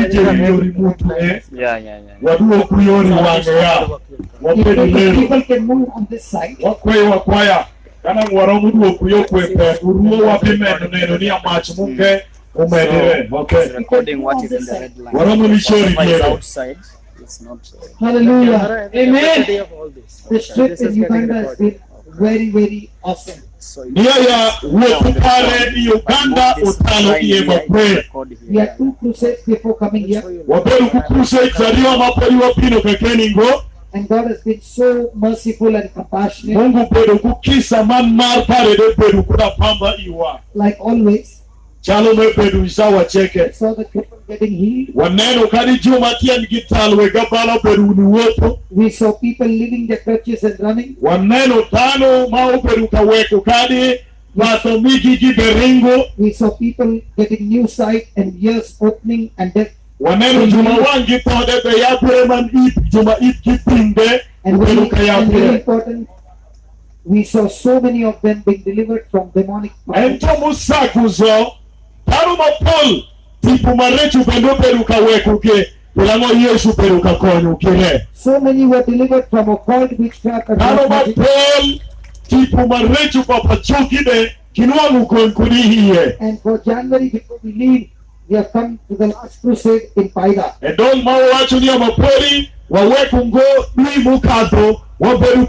ije yori mutu waduo kuyori wange ya People can move on this side. wakwaya kana ngwaro muduo kuyo kwepe uruo wapimeno neno ni amachi munge umedire. Okay, Recording what is in the red line. waramu nishori What is yere outside is not. Hallelujah. Amen. This. The trip in Uganda has been very, very awesome. So niya ya wepukare ni Uganda utalo iye mapwe We had 2 crusades before coming here, waberu kukrusade zariwa mapari wapino kekeningo and God has been so merciful and compassionate. Mungu beru kukisa man mar pare de beru kuna pamba iwa Like always, chalo me beru isawa cheke saw the people getting healed. waneno kani juma kia ngitalwe gabala beru ni woto We saw people leaving their churches and running. waneno tano mao beru kaweko kadi mato miki giberingo We saw people getting new sight and ears opening and deaf. waneno juma wangi tode be ya breman ip juma ip kipinde And beru very, kaya and very bre important, we saw so many of them being delivered from demonic power. ento musakuzo taro mapol tipu marechu bendo beru kaweko ke Ulango Yesu beru kakonyo kire So many were delivered from occult witchcraft and taro black magic. mapol tipu marechu papachukide kinua mukonkuni hiye And for January, before we leave, we have come to the last crusade in Paida. edon mawo wacho ni amapori waweku ngo ni mukato waberu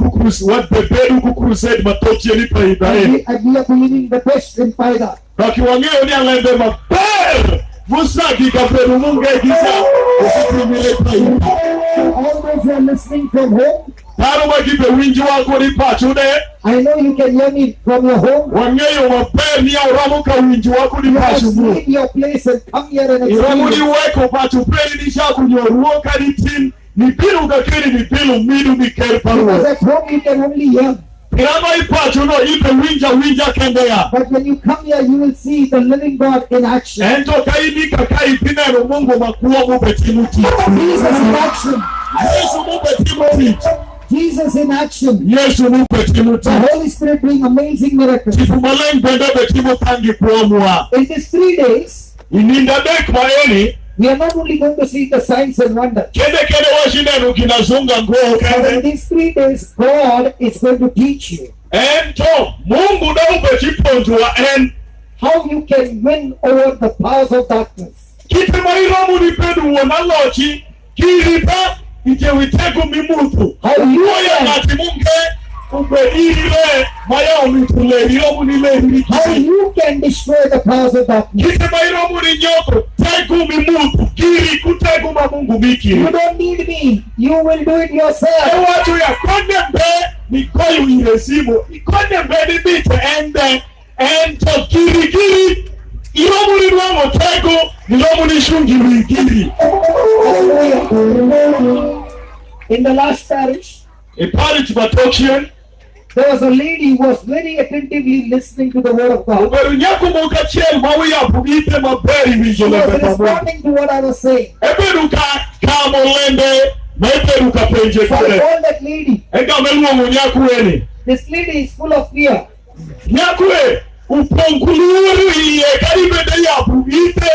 kukrusade matochi ni paida And we are believing the best in Paida. Kaki wangeo ni alende maper musaki kaperu munge giza usitimile paida All those who are listening from home, taro magibe winji wako ni pachude I know you can hear me from your home. wangeyo maper ni auramuka winji wako ni You must pachumu leave your place and come here and iramuni experience. weko pachu peri ni shaku nyoruo karitin ni pilu kakiri ni pilu midu ni keri Because paruo at home you can only hear. irama ipachu no ipe winja kendea But when you come here, you will see the living God in action. ento kaini kakai pinero mungu makuwa mube timuti Jesus in action. Yesu mube timuti Jesus in action. Yesu mube timuti The Holy Spirit doing amazing miracles. tifumaleng bendebe timutangi kuomwa In these 3 days, ininda dek maeni we are not only going to see the signs and wonders. kede washinenu kinazunga ngoo But in kende these 3 days, God is going to teach you ento mungu da ube chiponjwa en how you can win over the powers of darkness. kitima iramu ni pedu wanalochi kiripa ije witego mimutu Hallelujah. oya ngati munge ube irile maya umitule iramu ni lehi How you can destroy the powers of darkness. kitima iramu ni nyoko tegu mimutu kiri kutegu mamungu miki You don't need me. You will do it yourself. watu ya konde mbe ni koyu iresimo ikonde mbe ni bite ento kiri iramu ni nwango tego iramu ni shungiri kiri Hallelujah. In the last parish, ipari chibatokian there was a lady who was very attentively listening to the word of God. uberu nyaku muka chiel mawi ya bugite maberi She wijole was pepamu responding to what I was saying. eberu ka molende na eberu ka penje So I kule called that lady. ega meluongo nyaku eni This lady is full of fear. nyaku uponguluru iye karibende ya bugite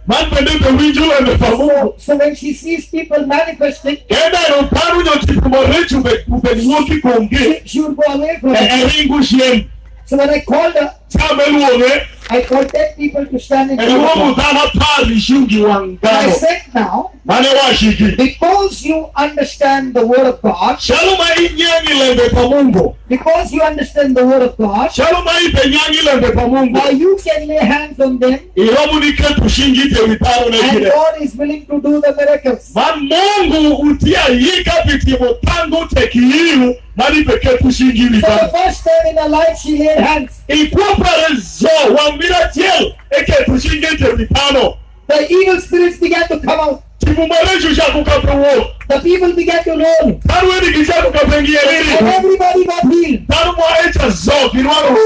man bende be wijole pepamu So when she sees people manifesting, kenda ero paru nyo tipu morechu ube nwoki konge she would go away from it. eringu shien So when I called her, cha meluonge I called 10 people to stand in front of eluongo her. dhana pari shungi And I wangano said now, mane washiki because you understand the word of God, shaluma inyangi lembe pa Mungu because you understand the word of God, shaluma ipe nyangi lembe pa Mungu now you can lay hands on them, iromu niketu shingite witaro and nekile God is willing to do the miracles. man Mungu utia yika vitimo tangu tekiiru mani peketu shingi For the witaro first time in her life, she laid hands. ikuwa pare zo wambira tiel eketu shingite witaro The evil spirits began to come out. timumareshu shaku kapewo The people began to roll. taru edi kishaku kapengi And eriri everybody got healed. taru mwa echa zo kirwaro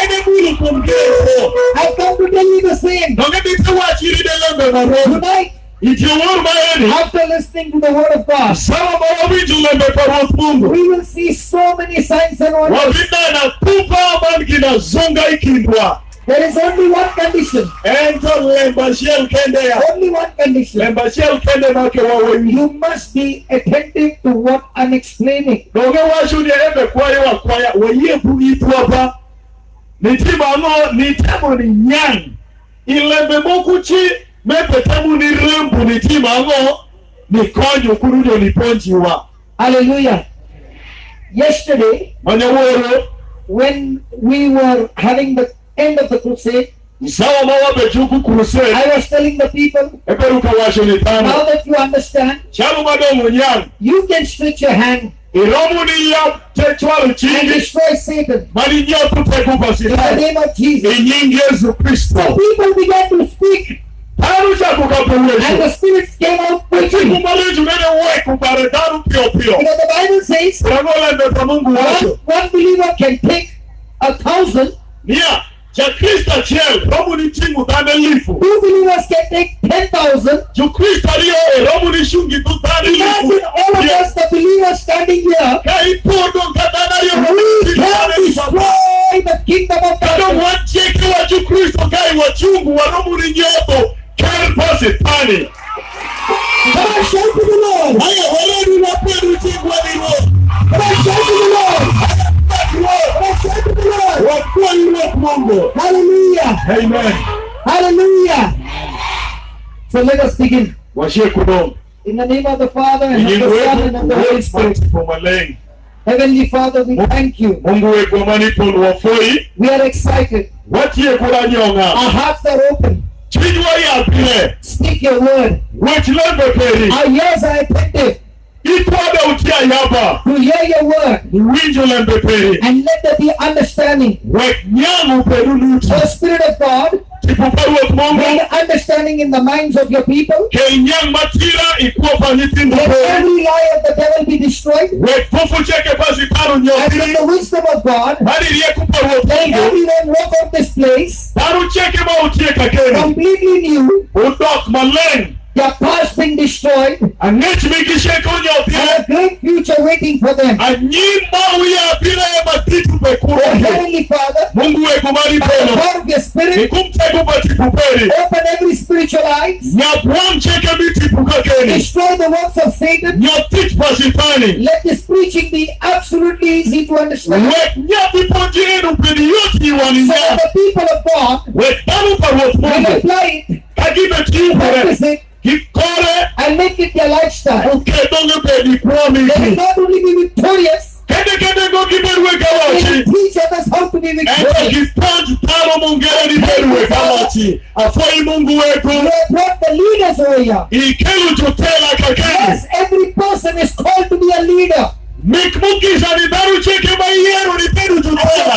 ene mulu kumgeso I've come to tell you the same. nonge bite wachiri de lembe na roho Tonight, ikiwuru maeni after listening to the word of God, sawa mawabiju lembe kwa roho Mungu we will see so many signs and wonders. wabina na kupa man kinazunga ikindwa There is only one condition. Ento lembachiel kende ya. Only one condition. Lembachiel kende make wawe. You must be attentive to what I'm explaining. Doge washu ni ebe kwaye wa kwaya. Weye bu ituapa. Nitima no nitemo ni nyang. Ilembe mokuchi mepetemu ni rembu nitima no. Ni konyo kurujo ni ponchi wa. Hallelujah. Yesterday, when we were having the end of the crusade, I was telling the people, now that you understand, you can stretch your hand and destroy Satan in the name of Jesus. So people began to speak, and the spirits came out quickly. Because the Bible says one believer can take 1,000. Two believers can take 10,000. Imagine all of us, the believers standing here, we can destroy the kingdom of God. Come on, shout to the Lord. Come on, shout to the Lord. Hallelujah. Amen. Hallelujah. So let us begin. In the name of the Father, and of the Son, and of the Holy Spirit. Heavenly Father, we thank you. We are excited. Our hearts are open. Speak your word. Our ears are attentive to hear your word, and let there be understanding. O Spirit of God, bring understanding in the minds of your people. Let every lie of the devil be destroyed, and with the wisdom of God, let everyone walk out this place completely new. Their past being destroyed, and a great future waiting for them. Oh, Heavenly Father, by the power of your Spirit, open every spiritual eyes, destroy the works of Satan. Let this preaching be absolutely easy to understand, so that the people of God will apply it, practice it, and make it their lifestyle. They will not only be victorious, they will teach others how to be victorious. You have brought the leaders over here. Yes, every person is called to be a leader. I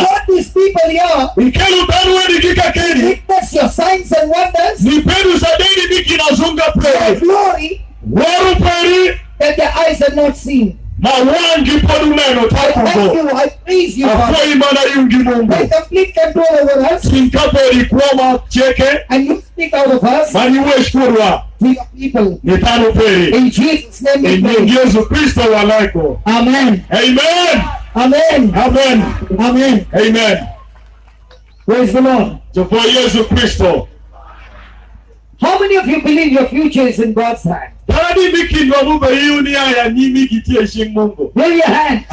brought these people here, witness your signs and wonders, your glory that their eyes have not seen. I thank you, I praise you, Father. Take complete control over us, and you speak out of us to your people. In Jesus' name we pray. Amen. Amen. Amen. Amen. Amen. Amen. Praise the Lord. How many of you believe your future is in God's hand? Raise your hand.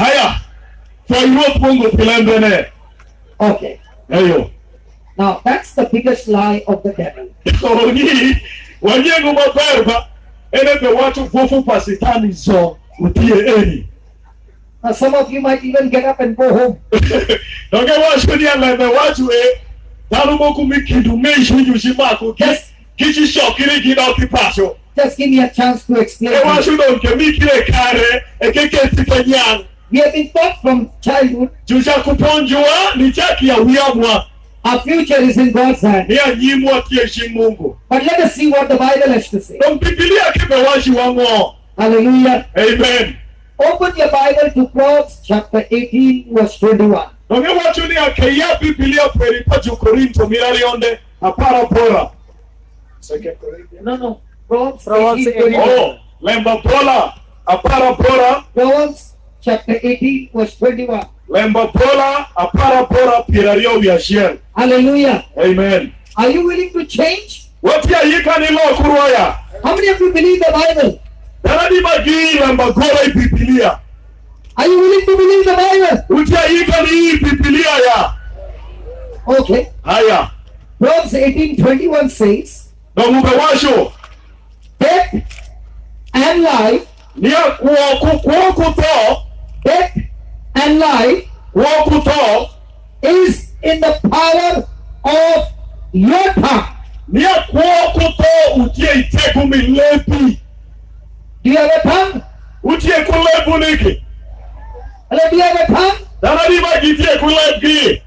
Okay. Now that's the biggest lie of the devil. Now some of you might even get up and go home. Just give me a chance to explain. We have been taught from childhood our future is in God's hand. But let us see what the Bible has to say. Hallelujah. Amen. Open your Bible to Proverbs chapter 18 verse 21. No. Proverbs 18, 21. Proverbs chapter 18 verse 21. Lemba pola apara pora pirario biashara. Hallelujah. Amen. Are you willing to change? What ya yikani lo kuroya? How many of you believe the Bible? Daradi magi lemba gora Biblia. Are you willing to believe the Bible? Utia yikani Biblia ya. Okay. Haya. Proverbs 18:21 says, Washo. death and life, Nia kuokuto. death and life Kuokuto. is in the power of your tongue. Nia kuokuto utie iteku milepi. Do you have a tongue? Utie kulepu niki. Hello, do you have a tongue? Daradi magi tie kulepi.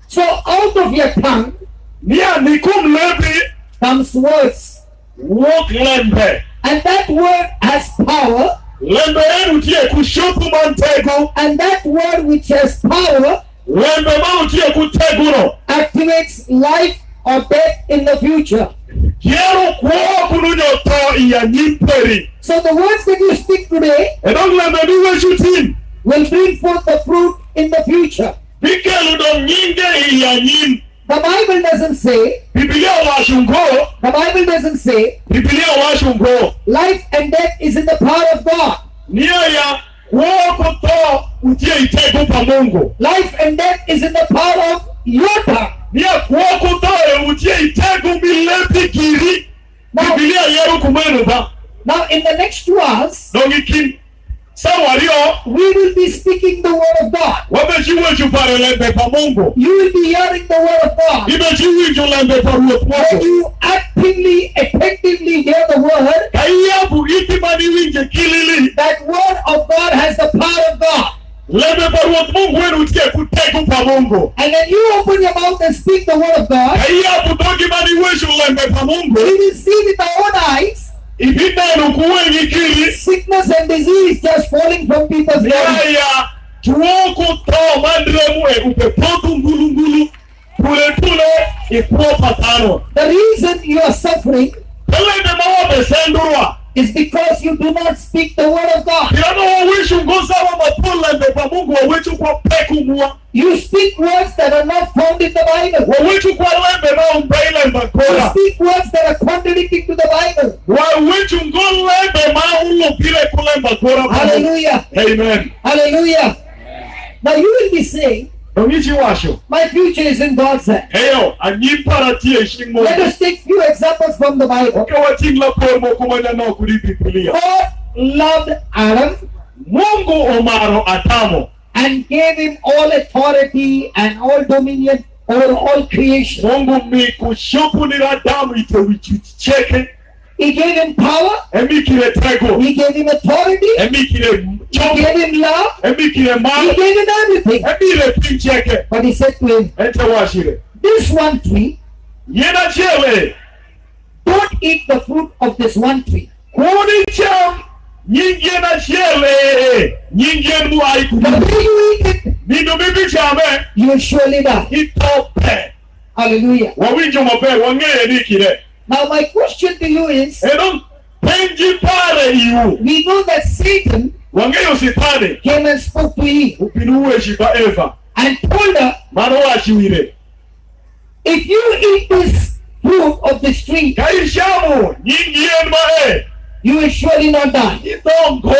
So out of your tongue Nia nikum lepi. comes words. Walk lembe. And that word has power. Lembe utie kushopu mantego. And that word which has power Lembe ma utie kuteguro. activates life or death in the future. Kiero kuoku nunyoto iya nyimperi. So the words that you speak today Edong lembe niwe shutin. will bring forth the fruit in the future. Bikelu dong nyinge iya nyim. The Bible doesn't say, Biblia washungo. the Bible doesn't say Biblia washungo. life and death is in the power of God. Nia ya kuoku to utie iteku pa Mungu. Life and death is in the power of your tongue. Nia kuoku to utie iteku milepi kiri. Now, Biblia yeru kumenu ba. now in the next 2 hours, Dongi kim. Sawario. we will be speaking the word of God. Wamechiwe chupare lembe pa Mungu. You will be hearing the word of God. Imechiwe chulembe pa ruoth When Mungu. you actively, attentively hear the word, Kaiyabu itimani winje kilili. that word of God has the power of God. Lembe pa ruoth Mungu wenu utie kutegu pa Mungu. And then you open your mouth and speak the word of God, Kaiyabu dogi mani weshu lembe pa Mungu. we will see with our own eyes Ibinenu kuwengi kiri. sickness and disease just falling from people's bodies. Yaya chuoku to mandremu upe potu ngulu. Pule ikuo patano. The reason you are suffering Lembe mawabe sendurwa. is because you do not speak the word of God. Kirano wawishu ngoza wa mapula lembe pa Mungu wawichu kwa peku mua. You speak words that are not found in the Bible. Wawichu kwa lembe na umbeile You mbakora. speak words that are contradicting to the Bible. Wawichu ngo lembe ma ulo pile kule mbakora. Hallelujah. Amen. Hallelujah. Now you will be saying, Dongichi washo. my future is in God's hand. Heyo, anyipara tie shimo. Let us take few examples from the Bible. Kwa tingla pormo kumanya na kuri Biblia. God loved Adam Mungu omaro Adamu. and gave him all authority and all dominion over all creation. Mungu mikushupu ni Adamu ite wichicheke. He gave him power. Emikire tego. He gave him authority. Emikire He chogo. gave him love. Emikire He mali. gave him everything. Emire pincheke. But he said to him, Ente washire. this one tree, Yena chele. don't eat the fruit of this one tree. Kuni cham. Nyingi na chele. Nyingi mu The aiku. day you eat it, Nino bibi chame. you will surely die. Itope. Hallelujah. Wawinjo mabe wangeye nikire. Now my question to you is, Edom penji pare iu. we know that Satan Wangeyo sitani. came and spoke to Eve Upinuwe shiba Eva. and told her, Mano washiwire. if you eat this fruit of this tree, Kaishamu. Nyingi enma you will surely not die. Itongo.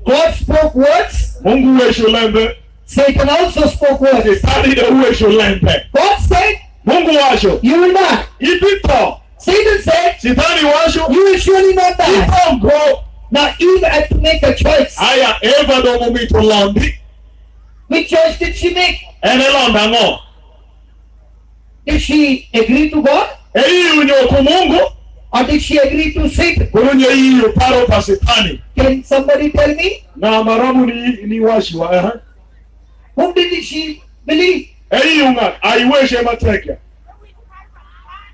God spoke words. Mungu weshu lembe. Satan also spoke words. Sitani de weshu lembe. God said, Mungu washo. you will die. Ipito. Satan said, Sitani washo. you will surely not die. Itongo. Now Eve had to make a choice. Aya Eva do mumito londi. Which choice did she make? Ene londa ngo. Did she agree to God Eyi unyo kumungu. or did she agree to Satan? Kurunye iyo paro pa sitani. Can somebody tell me? Na maramu ni washiwa. Whom did she believe? Eyi unga. Aiweshe mateke.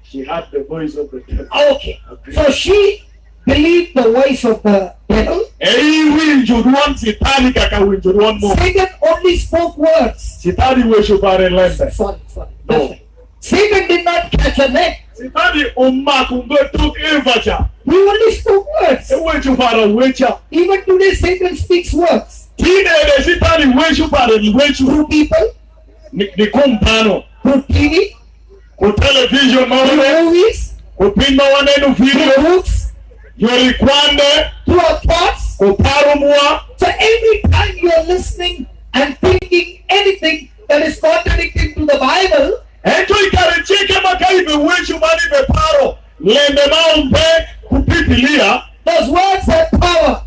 She had the voice of the devil. Okay. So she believed the voice of the devil. Eyi winjo duan sitani kaka winjo duan mo. Satan only spoke words. Sitani weshu pare lembe. Sorry. No. Satan did not catch a neck. Sitani umakungo tuk Eva cha. He only spoke words. Ewechu para wecha. Even today Satan speaks words. Tine sitani wechu pare ni wechu. Through people. Ni kumpano. Through TV. Ku television Through movies. Kupima wanenu video. Through books. Yori kwande. Through our thoughts. Kuparumwa. So every time you are listening and thinking anything that is contradicting to the Bible, Ento ikarecheke makaibe wechu mani beparo. Lende maumbe kupipilia. those words have power.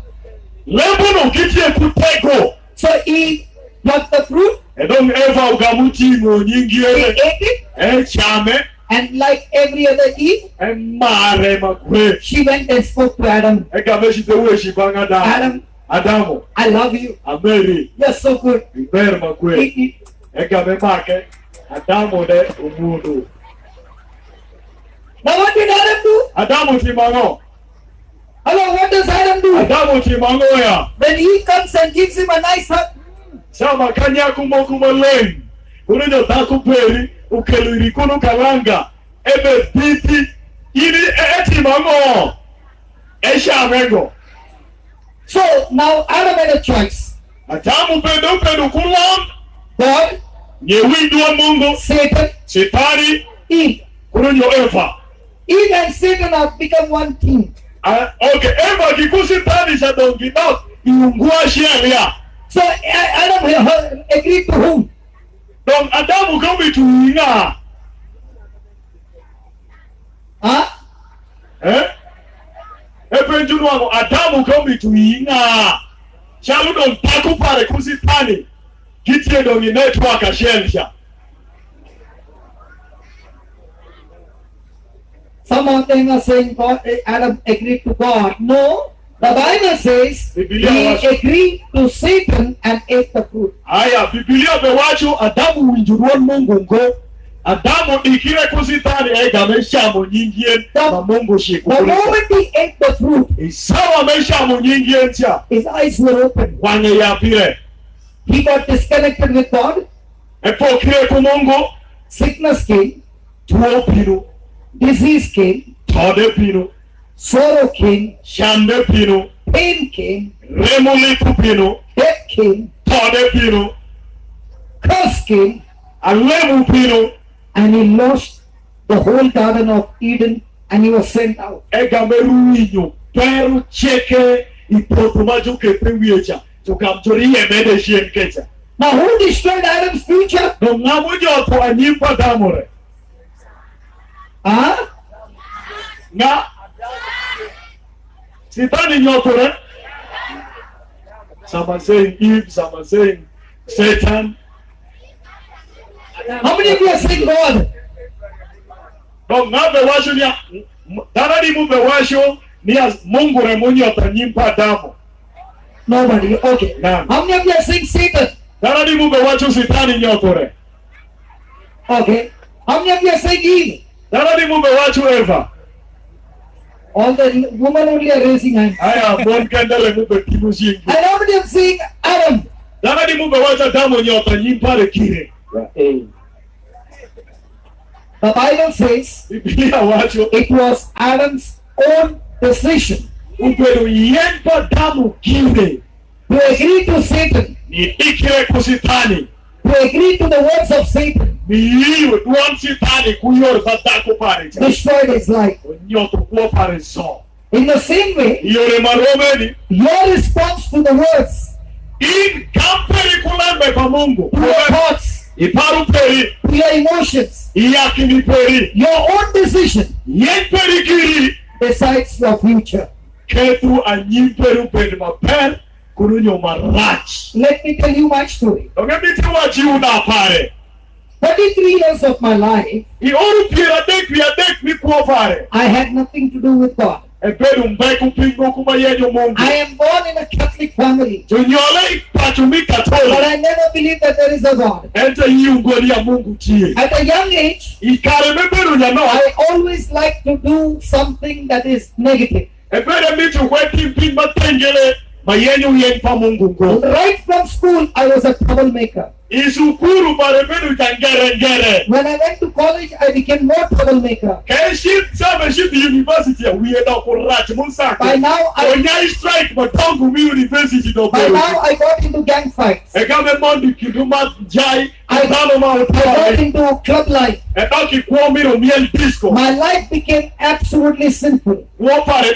Lembono kitie kuteko. So he got the fruit, Edong Eva ugamuti nyingi he ele. ate it, Chame. and like every other Eve, Mare makwe. she went and spoke to Adam. Egameshi tewe shibanga da. Adam, Adamo. I love you. Ameri. You're so good. Iber makwe. Eat it. Egame make. Adamo de umudu. Now what did Adam do? Adamo timango. Hello, what does Adam do? Adamo timango ya. When he comes and gives him a nice hug, Sama kanya kumo leng. Unejo taku peri. Ukeluri kunu kalanga. Ebe titi. Ini timango. Esha amengo. so now Adam had a choice. Adamu pedo kulam. God, Nyewidu wa Mungu. Satan, Shetani. Eve. Kununyo Eva. Eve and Satan have become one team. Okay, Eva kikusi tani cha dongi na iungua sheria. So Adam agreed to whom? Dong Adamu kami tuinga. Huh? Epenjunu wangu Adamu kami tuinga. Shalu dong taku pare kusi tani. Kitie dongi network a sheria. Some of them are saying God, Adam agreed to God. No, the Bible says he agreed to Satan and ate the fruit. Aya, Biblia bewacho Adamu winjuruan Mungu ngo. Adamu ikire kusitani mesha mo nyingien na Mungu shiku. The moment he ate the fruit, Isawa mesha mo nyingien cha. his eyes were open. Wanye ya pire. He got disconnected with God. Epo kire kumungu. Sickness came. Tuo pinu. Disease came. Tode pinu. Sorrow came. Shande pinu. Pain came. Remulipu pinu. Death came. Tode pinu. Curse came. Alemu pinu. And he lost the whole Garden of Eden and he was sent out. Egameru inyo. Peru cheke. Ipotumaju kepewecha. Tukamtori emede shien kecha. Now who destroyed Adam's future? No ngamujo to anyimpa damore. Huh? Nga. Sitani nyotore. Some are saying Eve, some are saying Satan. How many of you are saying God? No ngabe washo niya. Daradi mube washo niya Mungu remunyota nyimpa damu. Nobody. Okay. Nah. How many of you are saying Satan? Daradi mube washo sitani nyotore. Okay. How many of you are saying Eve? Daradi mube washo Eva. All the women only are raising hands. Aya bon kendele mube kimushi. And how many are saying Adam? Daradi mube washo damu nyota nyimpa le kire. The Bible says Biblia washo. it was Adam's own decision Uperu yempa damu kire. to agree to Satan, Ni ikire kusitani. to agree to the words of Satan, Miiwe duam sitani kuyor batako pare. destroyed his life. Nyoto kuo pare so. In the same way, Yore maromeni. your response to the words, In kamperi kulambe kwa Mungu. to your thoughts, Iparu peri. to your emotions, Iyakini peri. your own decision Yen peri kiri. decides your future. Ketu anyimperu peri maper. Kurunyo marach. Let me tell you my story. Ongemiti wachi una pare. 33 years of my life, Ioru piadek mi kuo pare. I had nothing to do with God. Eperu mbeku pingo kuma yenyo Mungu. I am born in a Catholic family, Tunyole ipachumi but katola. I never believed that there is a God. Ente yungoli ya Mungu chie. At a young age, Ikare meperu nyano. I always like to do something that is negative. Epere mitu weti mpin matengele. mayenyo yen pa Mungu ngo. Right from school, I was a troublemaker. Isukuru pare bedu ngere. When I went to college, I became more troublemaker. Kenship university we had okurach musaka. By now, I strike but tongu university do. By now, I got into gang fights. I got into club life. My life became absolutely sinful. But I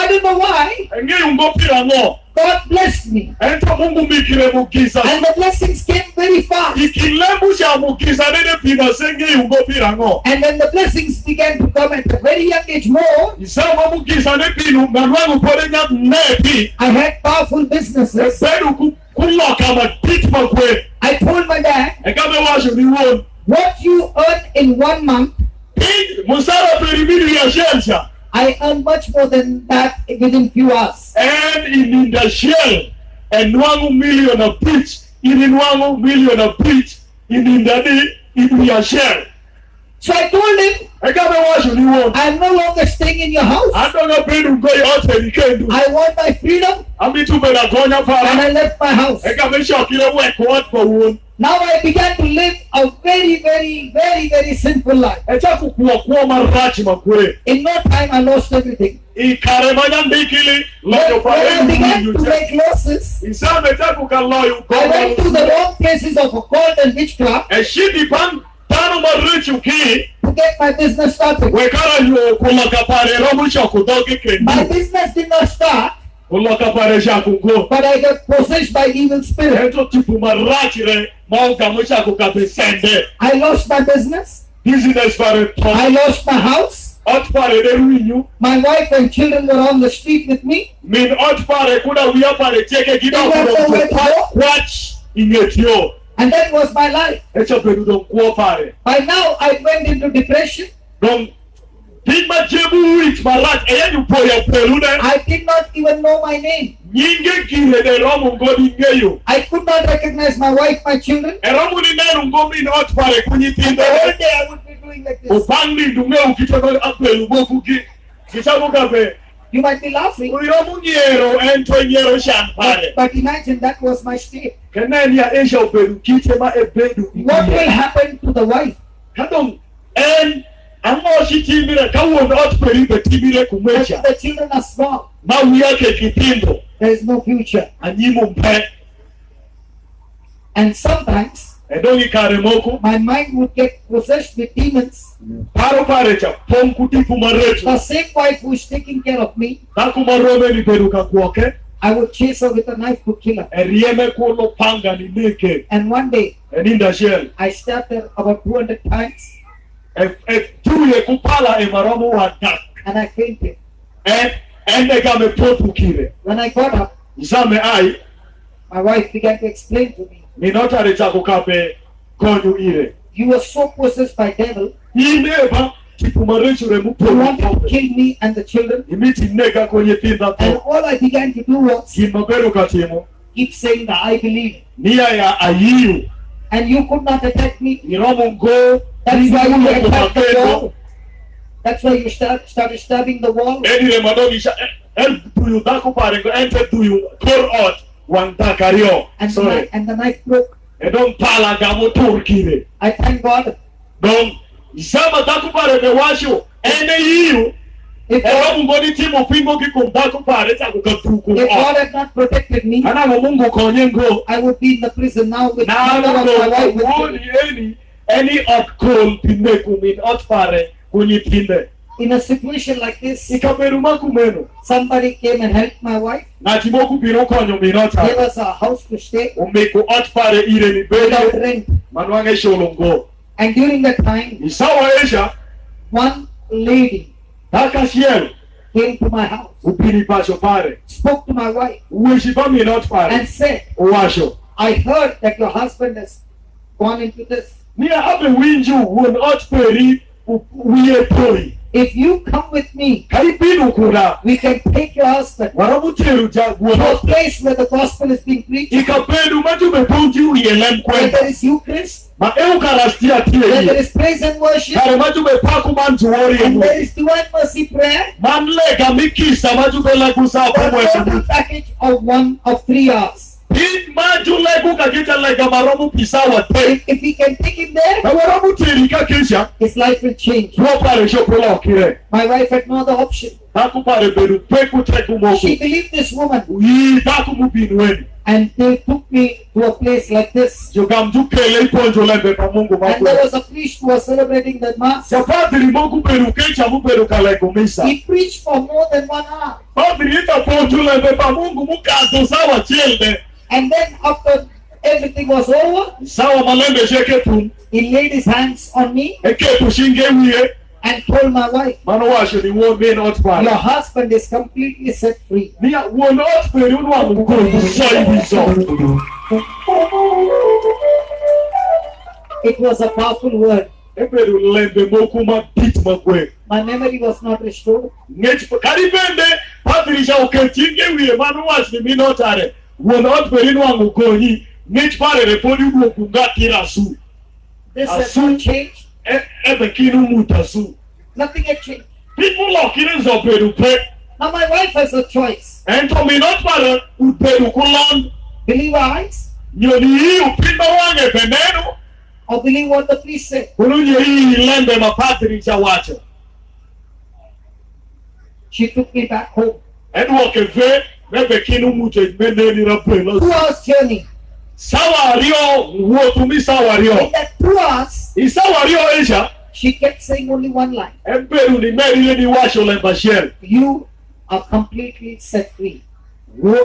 don't know why. God blessed me. And the blessings came very fast. And when the blessings began to come at a very young age more, I had powerful businesses. I told my dad, what you earn in 1 month, I earn much more than that within few hours. And in the shell, and 1 million of preach, in 1 million of preach, in the shell. So I told him, I'm no longer staying in your house. I want my freedom. And I left my house. Now I began to live a very, very, very, very sinful life. In no time I lost everything. When I began to make losses, I went to the wrong places of occult and witchcraft to get my business started. My business did not start, but I got possessed by evil spirits. I lost my business. I lost my house. My wife and children were on the street with me. They and that was my life. By now I went into depression. I did not even know my name. I could not recognize my wife, my children. And the whole day I would be doing like this. You might be laughing, but imagine that was my state. What will happen to the wife? The children are small. There is no future. And sometimes my mind would get possessed with demons. The same wife who is taking care of me, I would chase her with a knife to kill her. And one day, I stabbed her about 200 times. And I fainted. When I got up, my wife began to explain to me, you were so possessed by devil. You wanted to kill me and the children. And all I began to do was keep saying that I believe. And you could not attack me. That's why you attacked the wall. That's why you started stabbing the wall. And the knife broke. I thank God. If God had not protected me, I would be in the prison now with my wife. In a situation like this, somebody came and helped my wife. Gave us a house to stay without rent. And during that time, one lady came to my house, spoke to my wife, and said, I heard that your husband has gone into this. If you come with me, kaibinu kuna we can take your husband waramuteru to a place where the gospel is being preached, ikapedu majube punji uyelem where kwenda there is Eucharist, ma eucharistia where there tie is praise and worship, kare majube paku manjuori and there is divine mercy prayer. manlega mikisa majube legusa For a kumwe total package of 3 hours. pin majule kuka kita lega maromu pisawa te If we can take him there, na waramuteri kakisha his life will change. pare shokola okire My wife had no other option. taku pare beru peku teku moku She believed this woman, yi taku mubinweni and they took me to a place like this. jogamjukele iponjo lembe pa Mungu And makwe there was a priest who was celebrating the mass. Padri moku beru kecha muberu kalego misa He preached for more than 1 hour. Padri ita ponjo lembe pa Mungu mukato sawa chielde And then after everything was over, sawa malembe sheketu he laid his hands on me eketu shinge wiye and told my wife, mano washo ni wo me not your pare husband is completely set free. ni wo not beru no amuko so ibiso It was a powerful word. eberu lembe moku ma bit makwe My memory was not restored. ngech karibende Padri ja oketinge wiye mano washo ni minotare wo not beru no amuko ni ngech pare repodi wo kunga kirasu This had not changed. ebe kinu mutasu Nothing had changed. people lokire zo beru pe Now my wife has a choice. ento mi not pare uberu kulan Believe our eyes nyoni hii upinda wange veneno or believe what the priest said. kulunye hii lembe mapadri cha wacho She took me back home. edwo keve bebe kinu mute meneni rapelo 2 hours journey. sawa rio wo tumi sawa In rio that 2 hours, isawa rio esha she kept saying only one line. eberu ni meri ni washo lemba shel You are completely set free.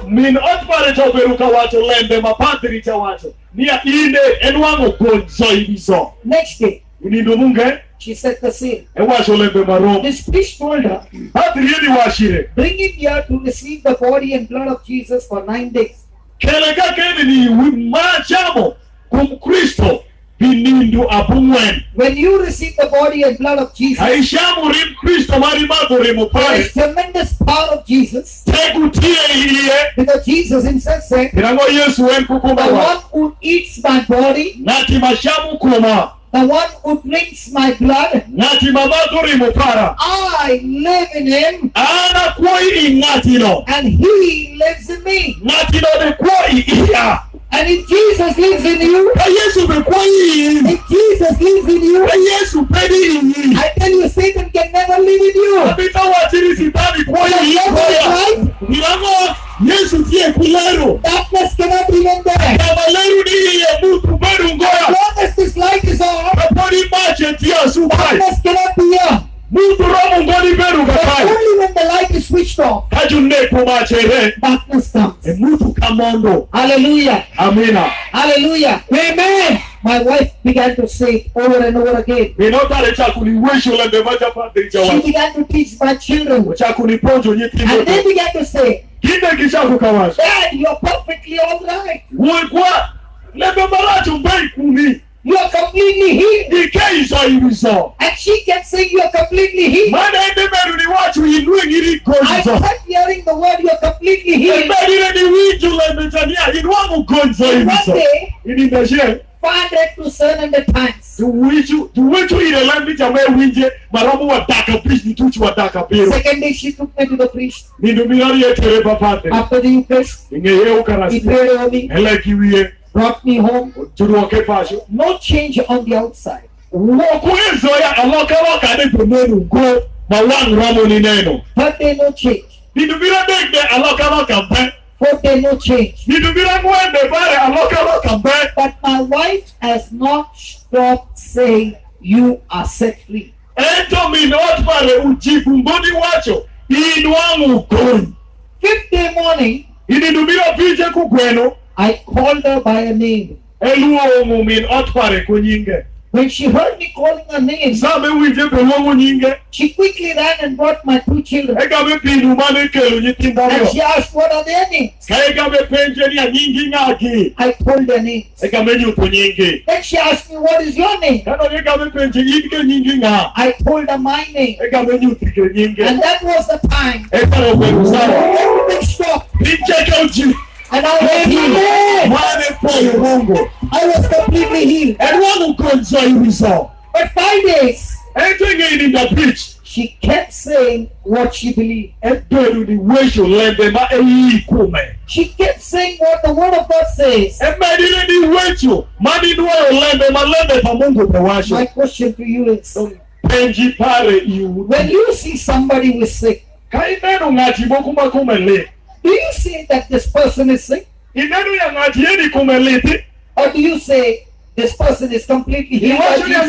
min otpare cha beru ka wacho lembe mapadri cha wacho nia ine enwango gonzo ibiso Next day, unindo munge she said the same. washo lembe marom This priest told her, padri ni washire bring him here to receive the body and blood of Jesus for 9 days. kelega keni ni machamo kum Kristo binindu abungwen When you receive the body and blood of Jesus, aishamu rim Kristo mari magore there mupare is tremendous power of Jesus, tekutie iye because Jesus himself said, kirango Yesu en the kukumba wa one who eats my body, nati mashamu kuma the one who drinks my blood, nati mabagore mupara I live in him ana kwoi ingatino and he lives in me. natino de kwoi iya And if Jesus lives in you, ka Yesu be kwoi if Jesus lives in you, ka Yesu pedi iyi I tell you, Satan can never live in you. abita wachiri sitani kwoi iya Right? kirango Yesu tie kulero Darkness cannot be in there. Cavaleiro ni ya mutu beru As ngoya long as this light is on, kaponi mache tia subai darkness cannot be here. mutu romo ngoni beru But kakai only when the light is switched off, kajunne kumache re darkness comes. mutu kamondo Hallelujah. amina Hallelujah. Amen. My wife began to say it over and over again. minotare cha kuliwesho la ndemaja padri cha She watu began to teach my children. cha kuniponjo nyiti And they began to say, kinde kisha kukawaza Dad, you're perfectly all right. kwa lebe maracho mbai kumi You are completely healed. ikeizo ibizo And she kept saying, you are completely healed. mana ende meru ni watu inue ngiri I gonzo kept hearing the word, you are completely healed. mbele ni wiju la metania inwangu gonzo And one ibizo day, inindashe 500 to 700 times. tuwichu ile lambi jame winje maramu wa daka priest ni tuchu wa daka biro Second day, she took me to the priest. nindu mirari yetere papate After the Eucharist, ingeye he ukarasi prayed over me, hele kiwiye brought me home. turuoke pasho No change on the outside. wokuezo ya aloka ne pomenu go mawang ramo ni neno Third day, no change. nindu mira dekde aloka mpe Fourth day, no change. nindu mira ngwende bare aloka mpe But my wife has not stopped saying, you are set free. ento minot bare ujibu ngoni wacho inwangu goni Fifth day morning, nindu mira pije kugweno I called her by a name. eluo mumin otpare kunyinge When she heard me calling her name, she quickly ran and brought my 2 children. And she asked, what are their names? I told their names. Then she asked me, what is your name? I told her my name. And that was the time everything stopped. And I was completely healed. But 5 days, she kept saying what she believed. She kept saying what the word of God says. My question to you is, when you see somebody who is sick, do you say that this person is sick? Or do you say this person is completely healed by Jesus?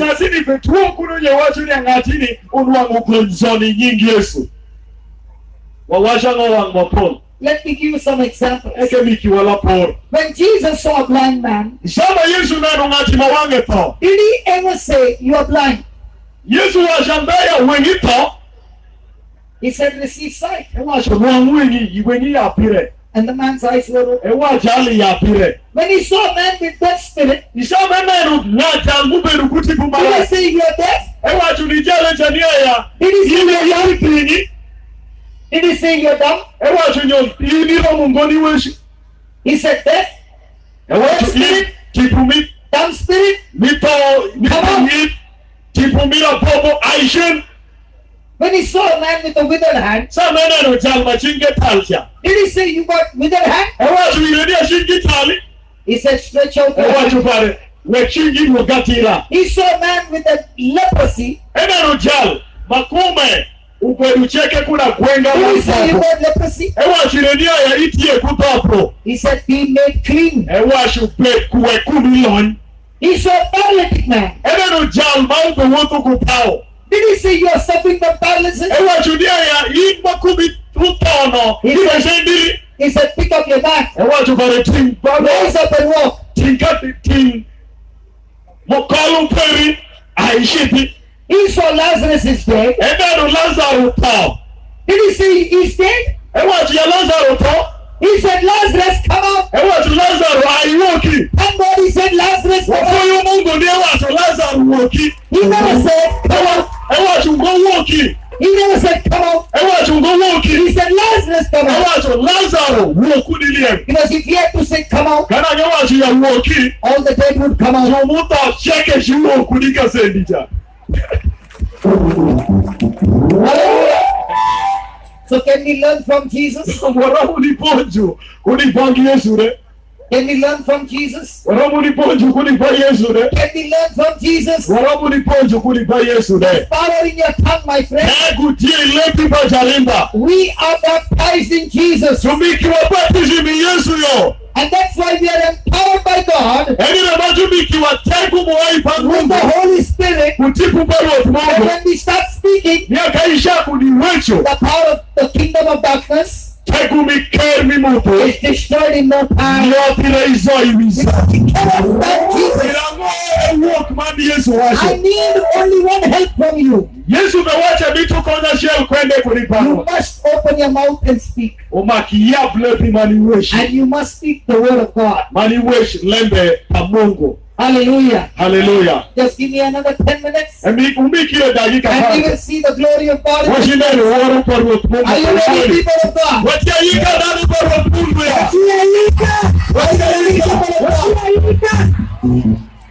Let me give you some examples. When Jesus saw a blind man, did he ever say, you are blind? He said, receive sight. And the man's eyes were open. When he saw a man with deaf spirit, did he say, you are deaf? Did he say you are dumb? He said deaf, deaf spirit, dumb spirit, come on. When he saw a man with a withered hand, did he say you got withered hand? He said stretch out your hand. He saw a man with a leprosy. Did he say you got leprosy? He said be made clean. He saw a paralytic man. Did he say you are suffering from paralysis? He said pick up your mat. Rise up and walk. He saw Lazarus is dead. Did he say he's dead? He said Lazarus come out. Somebody said Lazarus come out. He never said come out. He never said come out. He said Lazarus come out. Because if he had to say come out, all the dead would come out. Hallelujah. So can we learn from Jesus? Can we learn from Jesus? Can we learn from Jesus? There's power in your tongue, my friend. We are baptized in Jesus. And that's why we are empowered by God with the Holy Spirit. And when we start speaking, the power of the kingdom of darkness is destroyed in no time. I need only one help from you. You must open your mouth and speak. And you must speak the word of God. Hallelujah. Hallelujah. Just give me another 10 minutes. And we will see the glory of God. Are you ready, people of God?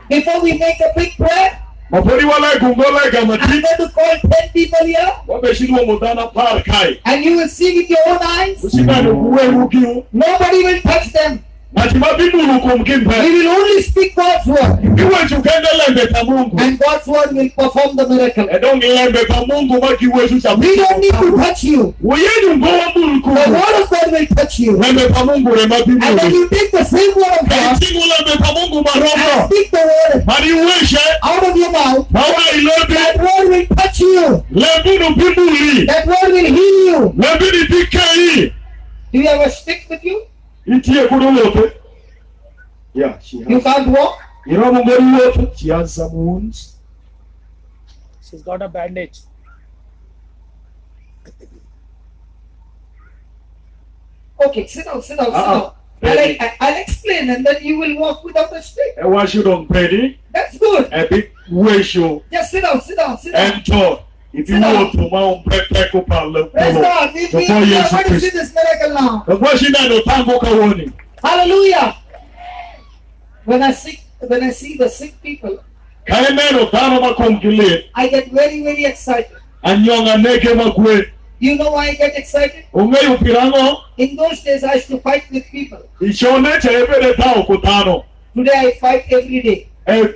Before we make a big prayer, I'm going to call 10 people here. And you will see with your own eyes. Nobody will touch them. We will only speak God's word. And God's word will perform the miracle. We don't need to touch you. The word of God will touch you. And when you take the same word of God and speak the word out of your mouth, that word will touch you. That word will heal you. Do you have a stick with you? Yeah, You can't walk? She has some wounds. She's got a bandage. Okay, sit down. I'll explain and then you will walk without a stick. Why you don't pray? That's good. A big ratio. Just sit down. And talk. If you want to mount Praise God. We are going to see this miracle now. Hallelujah. When I see the sick people, I get very, very excited. You know why I get excited? In those days I used to fight with people. Today I fight every day. I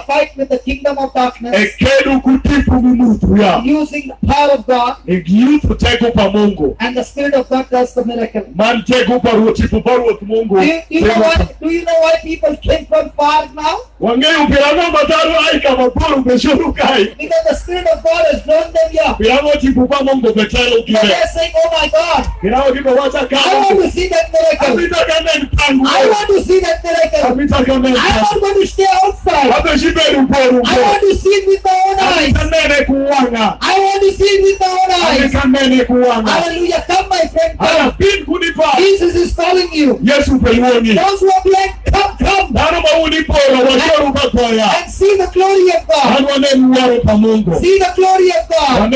fight with the kingdom of darkness using the power of God, and the Spirit of God does the miracle. Do you know why people came from far now? Because the Spirit of God has drawn them here. So they're saying, oh my God, I want to see that miracle. I want to see that miracle. I'm not going to stay outside. I want to see it with my own eyes. I want to see it with my own eyes. Hallelujah. Come, my friend, come. Jesus is calling you. Those who are blind, come. And see the glory of God. See the glory of God.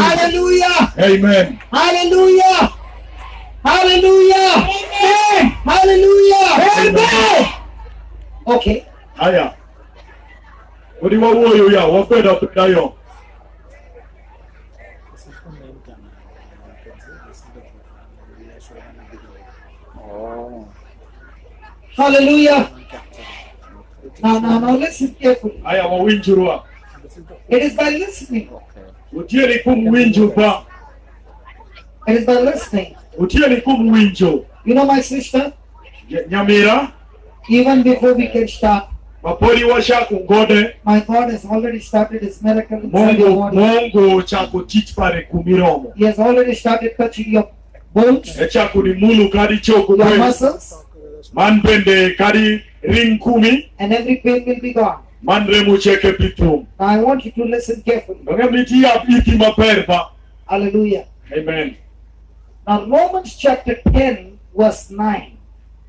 Hallelujah. Amen. Hallelujah. Hallelujah. Amen. Hallelujah. Amen. Okay. Aya. What do you want you ya? What better to die on? Oh. Hallelujah. Now listen carefully. Aya wa winjurua. It is by listening. Utieni kumwinjupa. It is by listening. Utieni kumwinjo. You know, my sister, Nyamira. even before we can start, Mapori washa kungode. my God has already started His miracle inside your body. Mungu chako chichpare kumiromo. He has already started touching your bones, Echaku ni mulu kadi choku your muscles, Man bende kadi ring kumi. and every pain will be gone. Man remu cheke pitum. Now I want you to listen carefully. Ngamiti ya piti maperva. Hallelujah. Amen. Now Romans chapter 10 verse 9.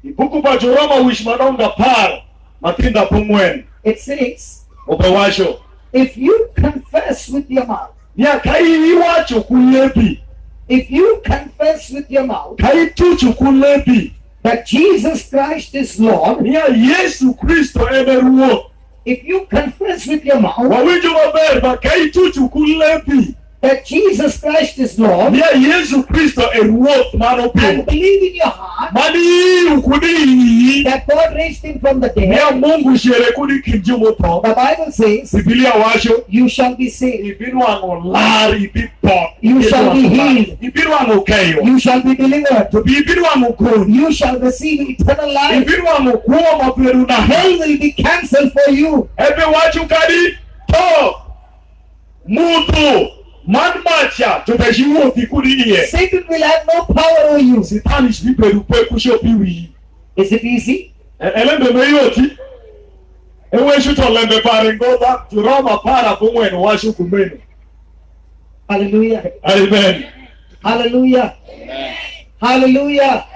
Ibuku pa Joroma wishmadonga par. Matinda pumwen. It says, Opewasho. if you confess with your mouth, Ya kai iwacho kulepi. if you confess with your mouth Kai tuchu kulepi. that Jesus Christ is Lord, Ya Yesu Kristo emeruo. if you confess with your mouth Wawinjo maperva kai tuchu kulepi. that Jesus Christ is Lord, Ya Yesu Kristo eruo mano and pimo. believe in your heart Mani ukudi. that God raised him from the Ya dead, Mungu shere kudi kinjumoto. the Bible says, Biblia washo. you shall be saved, Ibinu ango lari pipo. You shall be healed. Ibinu ango keyo. you shall be delivered, Ibinu ango kun. you shall receive eternal life. Ibinu ango kuwa maperu na Hell will be cancelled for you. Ebe wachu kadi to mutu manmacha tupeshiwo fikuriye. Satan will have no power over you. Sitani shiperu pe kushopiwi. Is it easy? Elembe meyoti. Ewe shuto lembe parengoba turoma para kumwenu washu kumenu. Hallelujah. Amen. Hallelujah. Hallelujah.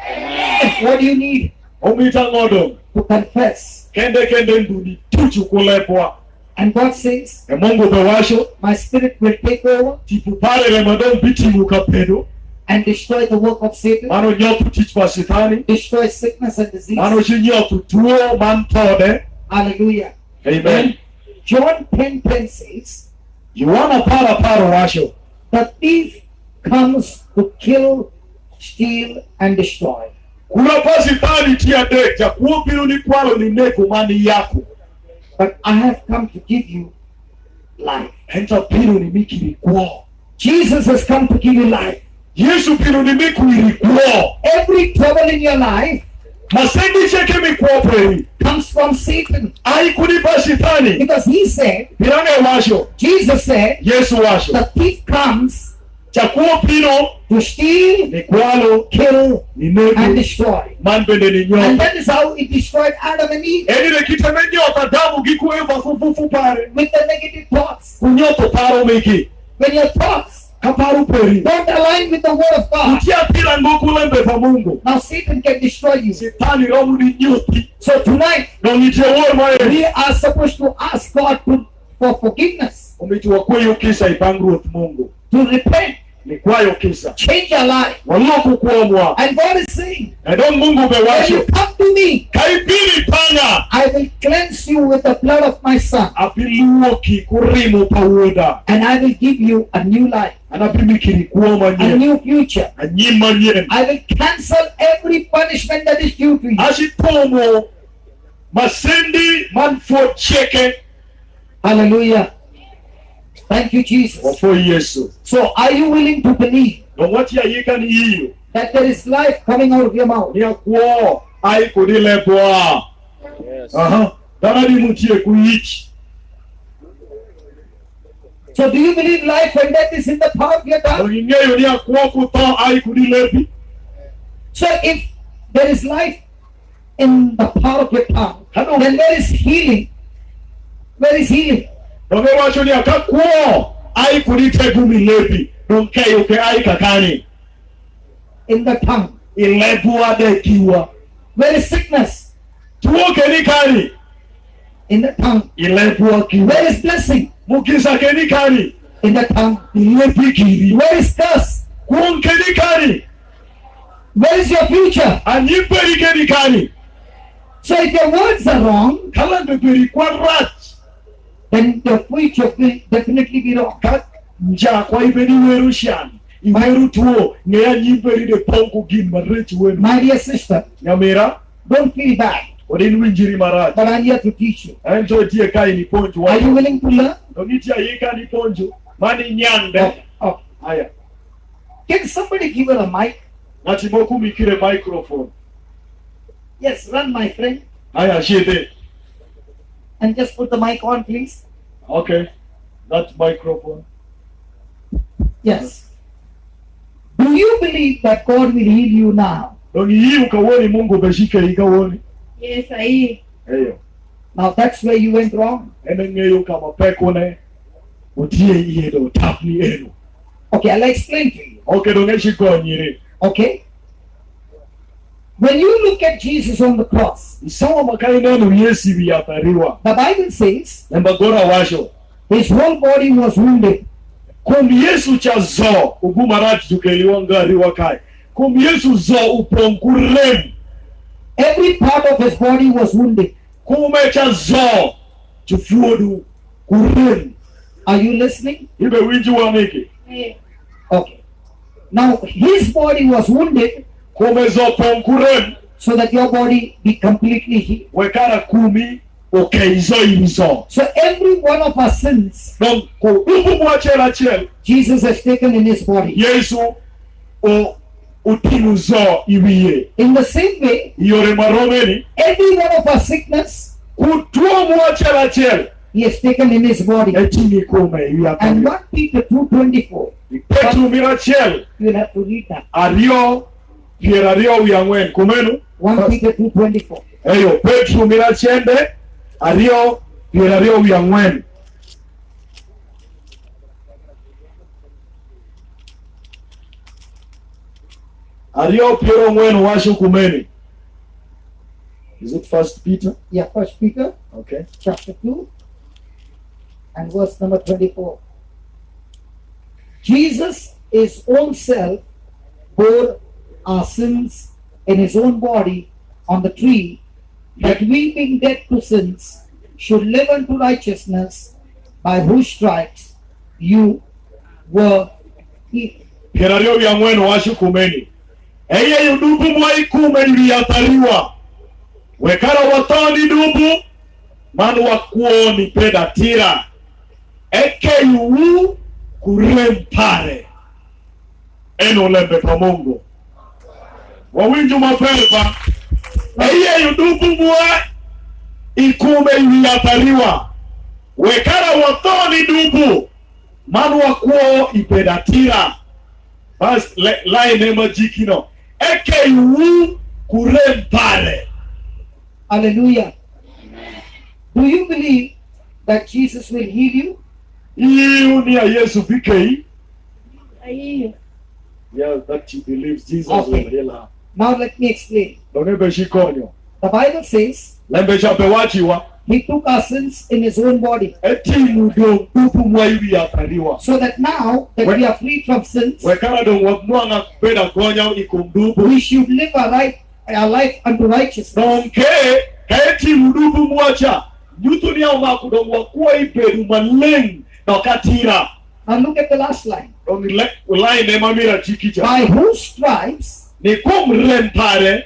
What do you need? Omita ngodo. To confess. Kende nduni tuchu kulepwa. And God says, Mungu bewasho. my spirit will take over Tipupare le madon biti mukapedo. and destroy the work of Satan, Mano nyotu tichwa sitani. destroy sickness and disease. Mano shinyotu tuo mantode. Hallelujah. Amen. John 10:10 says, You wanna para washo. the thief comes to kill, steal, and destroy. Kuna pasitani tia dekja. Kuopiru ni kwalo ni neko mani yako. But I have come to give you life. Enta piru ni mikiri kwao. Jesus has come to give you life. Yesu piru ni mikiri kwao. Every trouble in your life Masengi cheke mikwao peri. comes from Satan. Ai kuni pasitani. Because he said, Pirange washo. Jesus said, Yesu washo. the thief comes chakuo pino to steal, ni kwalo, kill, and ni destroy. man bende ni nyoka. And that is how it destroyed Adam and Eve. Enile kiteme nyoka damu gikueva fufufu pare. With the negative thoughts. Kunyoto paro miki. When your thoughts Kaparu peri. don't align with the word of God, Utia pila ngokulembe pa Mungu. now Satan can destroy you. Sitani romu ni nyoti. So tonight, Nongitie wor maeri. we are supposed to ask God for forgiveness, Umitua kweyo kisa ipangruot Mungu. to repent, Ni kwayo kisa. change our life. Waloku kuomwa. And God is saying, Edon Mungu when bewasho. you come to me, Kaipiri panga. I will cleanse you with the blood of my son, Apiluoki kurimu pawuda. and I will give you a new life, Anapimikiri kuoma a nye. new future. Anyima nye. I will cancel every punishment that is due to you. Ashitomo. Masindi manfo cheke. Hallelujah. Thank you, Jesus. Wafo Yesu. So are you willing to believe Nongwati ya yika ni hiyo. that there is life coming out of your mouth? Ni ya kuo. Ai kudile boa. Yes. Aha. Dana di mutie kuichi. So do you believe life and death is in the power of your tongue? Nongingeyo ni ya kuo kuto ai kudile bi. So if there is life in the power of your tongue, then there is healing. Where is healing? Nonge wacho ni ya kakuo. Ai kudite gumilebi. Nonkeyo ke ai kakani. In the tongue. Ilebuwa de kiwa. Where is sickness? Tuo kenikani. In the tongue. Ilebuwa kiwa. Where is blessing? Mukisa kenikani. In the tongue. Ilebi kiri. Where is curse? Kuon kenikani. Where is your future? Anyiperi kenikani. So if your words are wrong, Kala mbeperi kwa rat. then your future will definitely be wrong. Nja kwa iberi weru shan. Iweru tuo. Ngeya nyiperi de pongu gin marrechi wenu. My dear sister, Nyamira. don't feel bad, Odin winjiri marach. but I'm here to teach you. Ento tie kai ni ponju. Are you willing to learn? Nongitia yika ni ponju. Mani nyande. Oh. Aya. Can somebody give her a mic? Natimoku mikire microphone. Yes, run, my friend. Aya shite. And just put the mic on, please. Okay. That microphone. Yes. Do you believe that God will heal you now? Nongi hii ukawoni Mungu beshike ikawoni. Yes, I. Eyo. Now that's where you went wrong. Ene ngeyo kama pekone. Utie iye do tapni eno. Okay, I'll explain to you. Okay, dongeshi kwa nyiri. Okay? When you look at Jesus on the cross, Isawa makai nenu Yesu viyatariwa. the Bible says Nembagora washo. his whole body was wounded. Kum Yesu cha zo. Ugumarati tukeliwa ngari wakai. Kum Yesu zo upronkurem. Every part of his body was wounded. Kume cha zo. Chufuodu. Kurem. Are you listening? Ibe winji wa miki. Okay. Now his body was wounded Kume zo pronkurem. so that your body be completely healed. Wekara kumi. Okeizo ilizo. So every one of our sins, Donc, ubu mwachela chel. Jesus has taken in his body. Yesu o utinuzo ibiye. In the same way, Yore maromeni. every one of our sickness, Kutuo mwachela chel. he has taken in his body. Etini kume. And 1 Peter 2:24, Petru mira chel. you'll have to read that. Ario. Pierario uyangwen. Kumenu. 1 Peter 2:24. Eyo. Petru mira chende. Ario. Pierario uyangwen. Ario Piero mwenu washu kumeni. Is it 1 Peter? Yeah, 1 Peter Okay. chapter 2 and verse number 24. Jesus, his own self, bore our sins in his own body on the tree, that we being dead to sins should live unto righteousness, by whose stripes you were healed. Pierario ya mwenu washu kumeni. Eye yudubu mwai kume iliyataliwa. Wekara watoni dubu. Manu wakuoni peda tira. Eke yuwu kurempare. Eno lembe pa Mungu. Wawinju mapelba. Eye yudubu mwai ikume iliyataliwa. Wekara watoni dubu. Manu wakuo ipeda tira. Bas line ema jikino. Eke yu kurempare. Hallelujah. Do you believe that Jesus will heal you? Iyu ni ya Yesu vikei. Aye. Yeah, that she believes Jesus Okay. will heal her. Now let me explain. Donebe shikonyo. The Bible says Lembe chape wachiwa. he took our sins in his own body, Eti mudo tupu mwaiwi ya tariwa. so that now that we are free from sins, Wekana don wabnuanga beda gonya ikumdupu. we should live a life unto righteousness. Donke eti mudupu mwacha. Nyutu ni au makudong wakuwa ibedu maleng na katira. Now look at the last line. Dongi line ema mira chikicha. By whose stripes Ni kumrempare.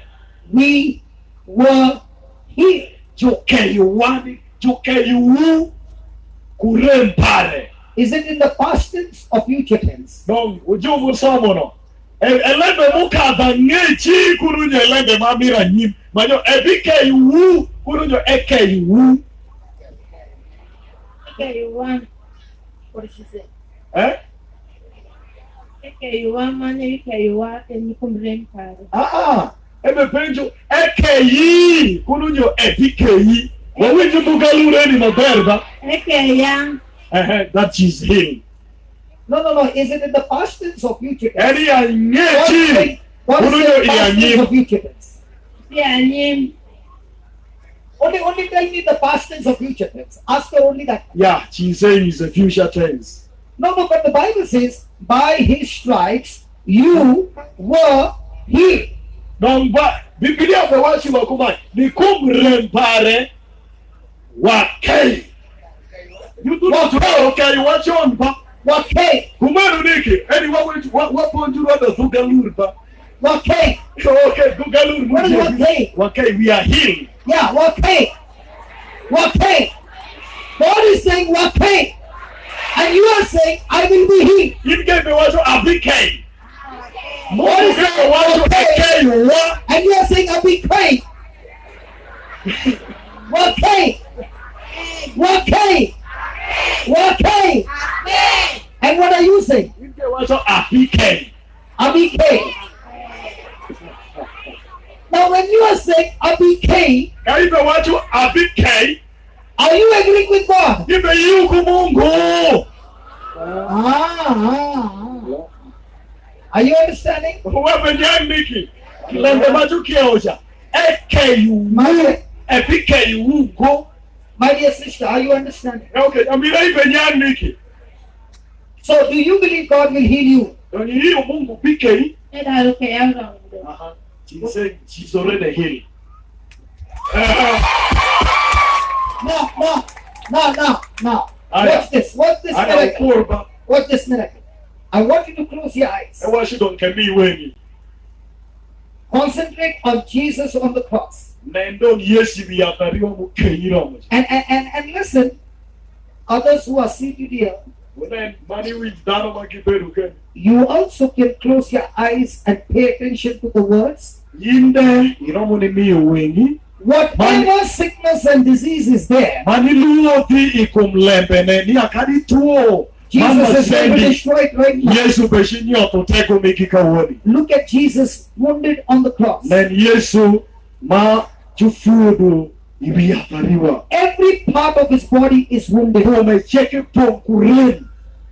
we were healed. Joke yu kurempare. Is it in the past tense or future tense? Donc, ujumu somo no. Elende mukadha ngechi kurunyo elende mamira nyim. Manyo ebike yu kurunyo eke yu. Okay, you want. What did she say? Eh? Okay, you want money, okay, you want, and you come rent party. Ebe penjo eke yi kurunyo ebike yi. Wawinju bugalure ni maberba. Okay, young. That is him. No. Is it in the past tense or future tense? Eri ya ngechi. What is Kurunyo the past tense or future tense? Yeah, name. Only tell me the past tense or future tense. Ask her only that. Yeah, she's saying it's a future tense. No, but the Bible says, by his stripes you were healed. Nongba Biblia kwa wachi wakuma ni kumrempare wakei. You do not know, okay, watch on ba. Wakei. Kumaru niki, any what ponjuru the Gugalur ba. Wakei. Okay, Gugalur. What is wakei? Wakei, we are healed. Yeah, wakei. Wakei. God is saying wakei. And you are saying, I will be healed. You gave me what abike. God is saying wakei. And you are saying abike. Wakei. Wakei. Wakei. And what are you saying? You gave what abike. Abike. Now when you are saying abike, Can you what abike? are you agreeing with God? Give me you kumungu. Are you understanding? Whoever young Nikki, lende majuki oja. Eke you ebike you go. My dear sister, are you understanding? Okay, I mean even young Nikki. So do you believe God will heal you? When you hear Mungu bike, And I okay, I'm wrong. she said she's already healed. No. Watch this. Watch this miracle. Watch this miracle. I want you to close your eyes. And why she don't can be when Concentrate on Jesus on the cross. Nendo yesi bi atariwa mu keiro. And listen, others who are seated here, When money with dano makiberu ke. you also can close your eyes and pay attention to the words. Yinde iromo ni mi wengi. Whatever sickness and disease is there, Mani luo ti ikumlembene ni akadi tuo. Jesus is going to destroy it right now. Yesu beshinyo to teko mikika woni. Look at Jesus wounded on the cross. Nen Yesu ma chufudu ibi atariwa. Every part of his body is wounded. Cheke ponkuren.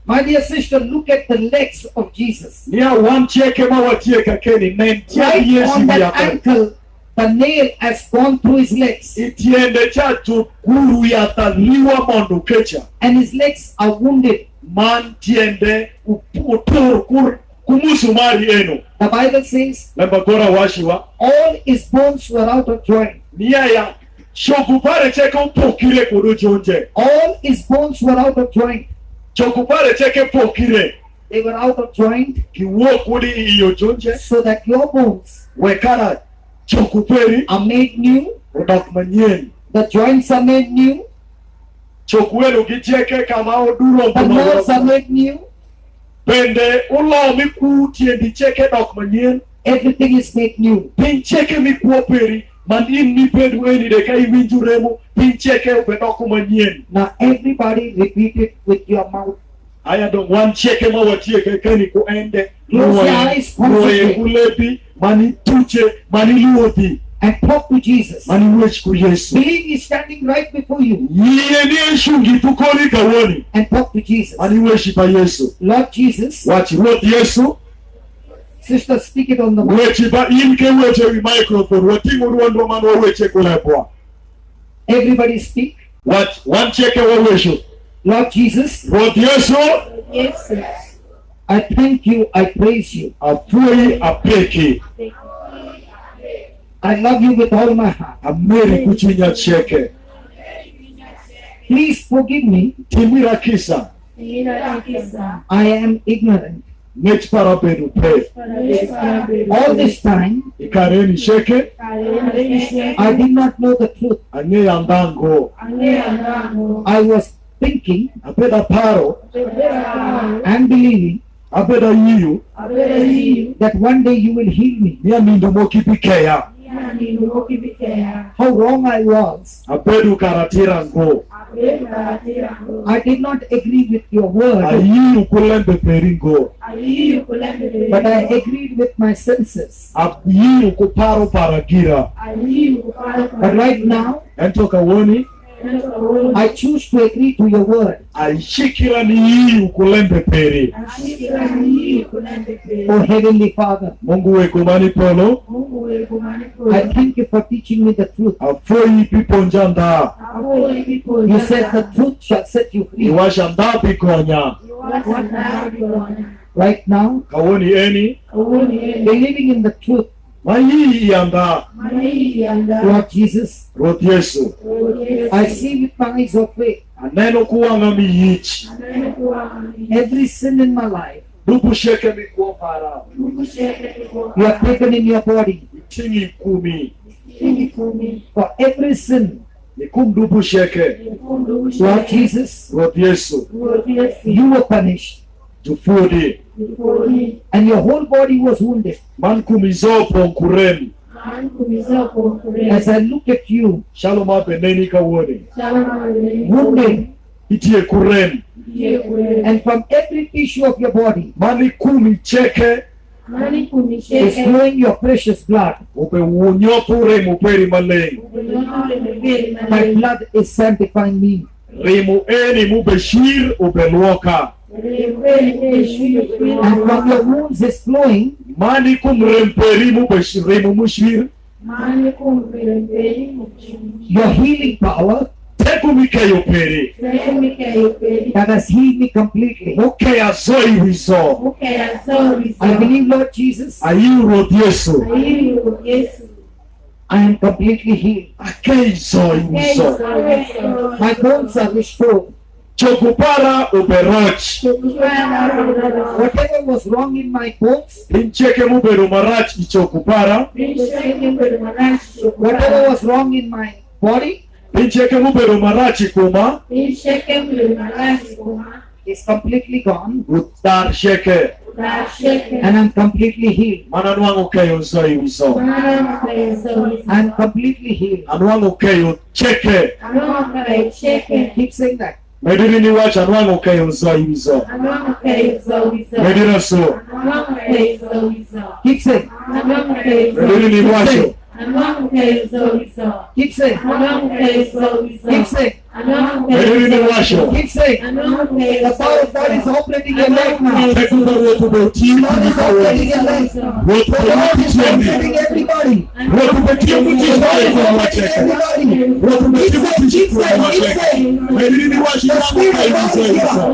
My dear sister, look at the legs of Jesus. Nia one cheke ma wacheka keni nen Right Yesu on bi that atariwa. ankle, the nail has gone through his legs. Itiende chachu guru yataliwa mondo kecha. And his legs are wounded. Man tiende utur kumusumari eno. The Bible says, Lembagora washiwa. all his bones were out of joint. Nia ya shokupare cheke upokire kudu jonje. All his bones were out of joint. Chokupare cheke pokire. They were out of joint Kiwo kudi iyo jonje. so that your bones Wekana chokuperi. are made new. Udak manyeni. The joints are made new. Chokwelu kicheke kama oduro The nerves are made new. Pende ulo miku tiendi cheke dok manyeni. Everything is made new. Pin cheke miku peri. Man in ni pendu eni deka iwinjuremo. Pin cheke ubedoko manyeni. Now everybody repeat it with your mouth. Aya don't one check him out keni ku ende. Close your eyes, concentrate. Kulepi mani tuche mani luoti. And talk to Jesus. Mani wech ku Yesu. Believe He's standing right before you. Yeye ni shungi tukoli kawoni. And talk to Jesus. Mani wechi pa Yesu. Lord Jesus. Wachi Lord Yesu. Sister, speak it on the mic. Wechi ba imke weche wi microphone. Watingu ruondo mano weche kulepwa. Everybody speak. What one check wa wesho. Lord Jesus. Lord Yesu. Yes. I thank you. I praise you. Apui apeki. I love you with all my heart. Ameri kuchinya cheke. Please forgive me. Timira kisa. I am ignorant. Nech para bedu pe. All this time, Ikareni sheke. I did not know the truth. Ane yandango. I was thinking Apeda paro. and believing Apeda yiyu. that one day you will heal me. Niya mindo moki pikeya. How wrong I was. Apedu karatira ngo. I did not agree with your word, Ayiyu kulembe peringo. but I agreed with my senses. Ayiyu kuparo paragira. But right now, Ento kawoni. I choose to agree to your word. Aishikira ni yiyu kulembe peri. Oh Heavenly Father, Mungu wekumani polo. I thank you for teaching me the truth. Afoi pipo njanda. You said the truth shall set you free. Iwasha ndapi konya. Right now, Kawoni eni. believing in the truth, Mayi yanda. Lord Jesus, Lord Yesu. I see with my eyes of faith Aneno kuwanga miyichi. every sin in my life Dubu sheke mikuwa para. you have taken in your body. Tingi kumi. For every sin, Nikum dubu sheke. Lord Jesus, Lord Yesu. you were punished Tufudi. and your whole body was wounded. Man kumizopo nkuremi. As I look at you, Shalom apeneni kawoni. wounded, Itie kuremi. and from every tissue of your body Mani kumi cheke. is flowing your precious blood. Upe unyopu remu peri malengi. My blood is sanctifying me. Rimu eni mubeshir ubeluoka. And from your wounds is flowing Mani kumremperi mubeshir rimu mushir. your healing power Teku mikeyo peri. that has healed me completely. Muke azoi wizo. I believe, Lord Jesus, Ayu Lord Yesu. I am completely healed. Akei zoi wizo. My bones are restored. Chokupara uberoch. Whatever was wrong in my bones, Incheke muberu marach ichokupara. whatever was wrong in my body, Incheke muberu marachi kuma. is completely gone, Utar sheke. and I'm completely healed. Mananwangu keyo zoi wizo. I'm completely healed. Anwangu keyo cheke. Keep saying that. Mediri ni wacha anwangu keyo zoi wizo. Medira so. Keep saying. Mediri ni wacha. Keep saying. Keep saying. Mediri ni wacha. Keep saying. The power of God is operating in your life now. Tekunda wetu beti. God is operating in your life. Wetu The Lord is beti. operating everybody. Wetu beti The mti Lord zoi is kwa operating macheke. everybody. Wetu beti Keep mti saying. kwa macheke. Mediri ni wacha The anwangu Spirit of keyo God zoi is here. wizo.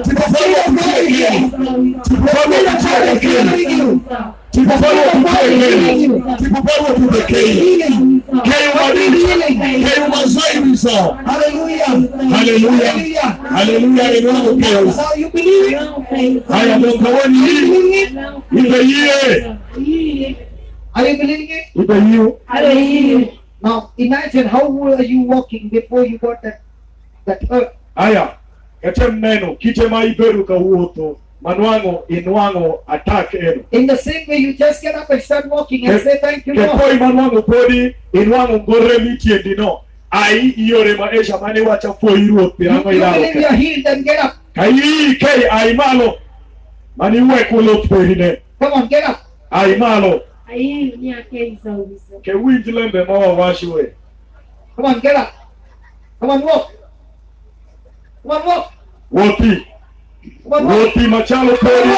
The Spirit of God is here. Tipupalwa The Spirit of God is healing you. Tipupalwa kupekeni. Tipupalwa kupekeni. Healing. Keyo madini. Keyo mazoi wizo. Hallelujah. Hallelujah. Hallelujah. Anwangu keyo. Now you believe it? Haya mwakawani You hii. believe it? Ipe yie. Are you believing it? Ipe yu. Now imagine how were you walking before you got that hurt. Haya. Kete mneno. Kite maiberu ka uoto. Manwango inwango attack eno. In the same way, you just get up and start walking and say, thank you, Lord. Kepoi manwango podi. Inwango ngore miti endino. Ai iore maesha mani wacha fo iru You opirango believe ilao. you're healed and get up. Kai kai ai malo. Mani we kulok perine. Come on, get up. Ai malo. Ayi ni ake izo. Ke winjilembe mawa washiwe. Come on, get up. Come on, walk. Come on, walk. Woti. Come on, walk. Woti machalo peri.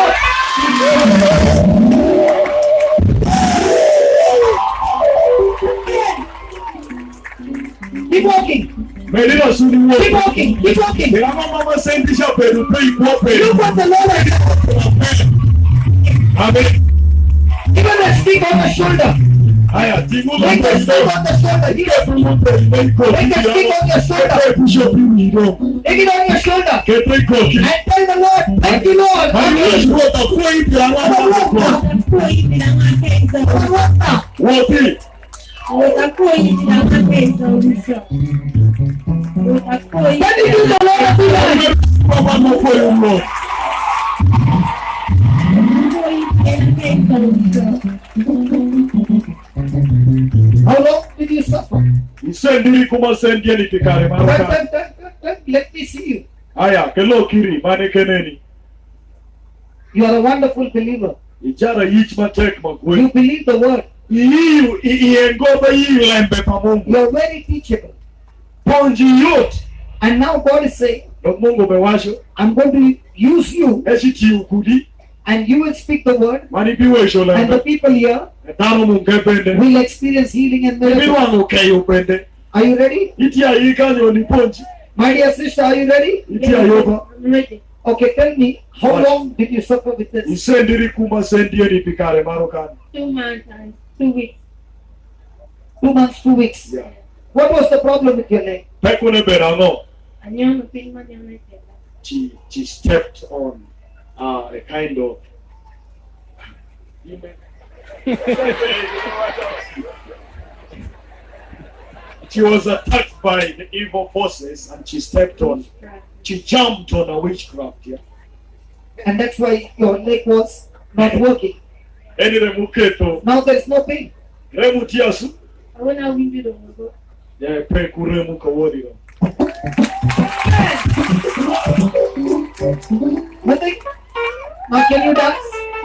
Keep walking. Melina suni wo. Keep walking. Keep walking. Ela mama sendi sha peru pe ipo peru. Look what the Lord has done. Amen. Even a stick on the shoulder. Aya, tingu Make a stick on the shoulder. Here. Make a stick on your shoulder. Take it on your shoulder. And tell the Lord, thank you, Lord. Thank you. Woti. Utakuwa ina ake izo. Utakuwa Can you do the Lord of the Lord? How long did you suffer? Isendi kuma sendi ni tikare maruka. Let me see you. Aya, kelo kiri mane keneni. You are a wonderful believer. Ijara yich matek You magwe. believe the word. Iyu iengoba iyu lembe pamungu. You are very teachable. Ponji yote. And now God is saying, Mungu bewasho. I'm going to use you Eshi chi ukudi. and you will speak the word Mani biwe sho and the lembe. people here Etano mungepende. will experience healing and miracles. Miwango keyo pende. Are you ready? Itia ikanyo ni ponji. My dear sister, are you ready? Itia yoba. ready. Okay, tell me, how What? long did you suffer with this? Isendiri kuma sendi ni tikare maruka. 2 months and 2 weeks. 2 months, 2 weeks. Yeah. What was the problem with your leg? Pekune berano. Anyono pima nyama tela. She stepped on a kind of she was attacked by the evil forces and she stepped on, she jumped on a witchcraft, yeah. And that's why your leg was not working. Eni remuketo, Now there is no pain. remutiasu, Awona wimbi dogo. ya peku remu kawodiro. Nothing? Now can you dance?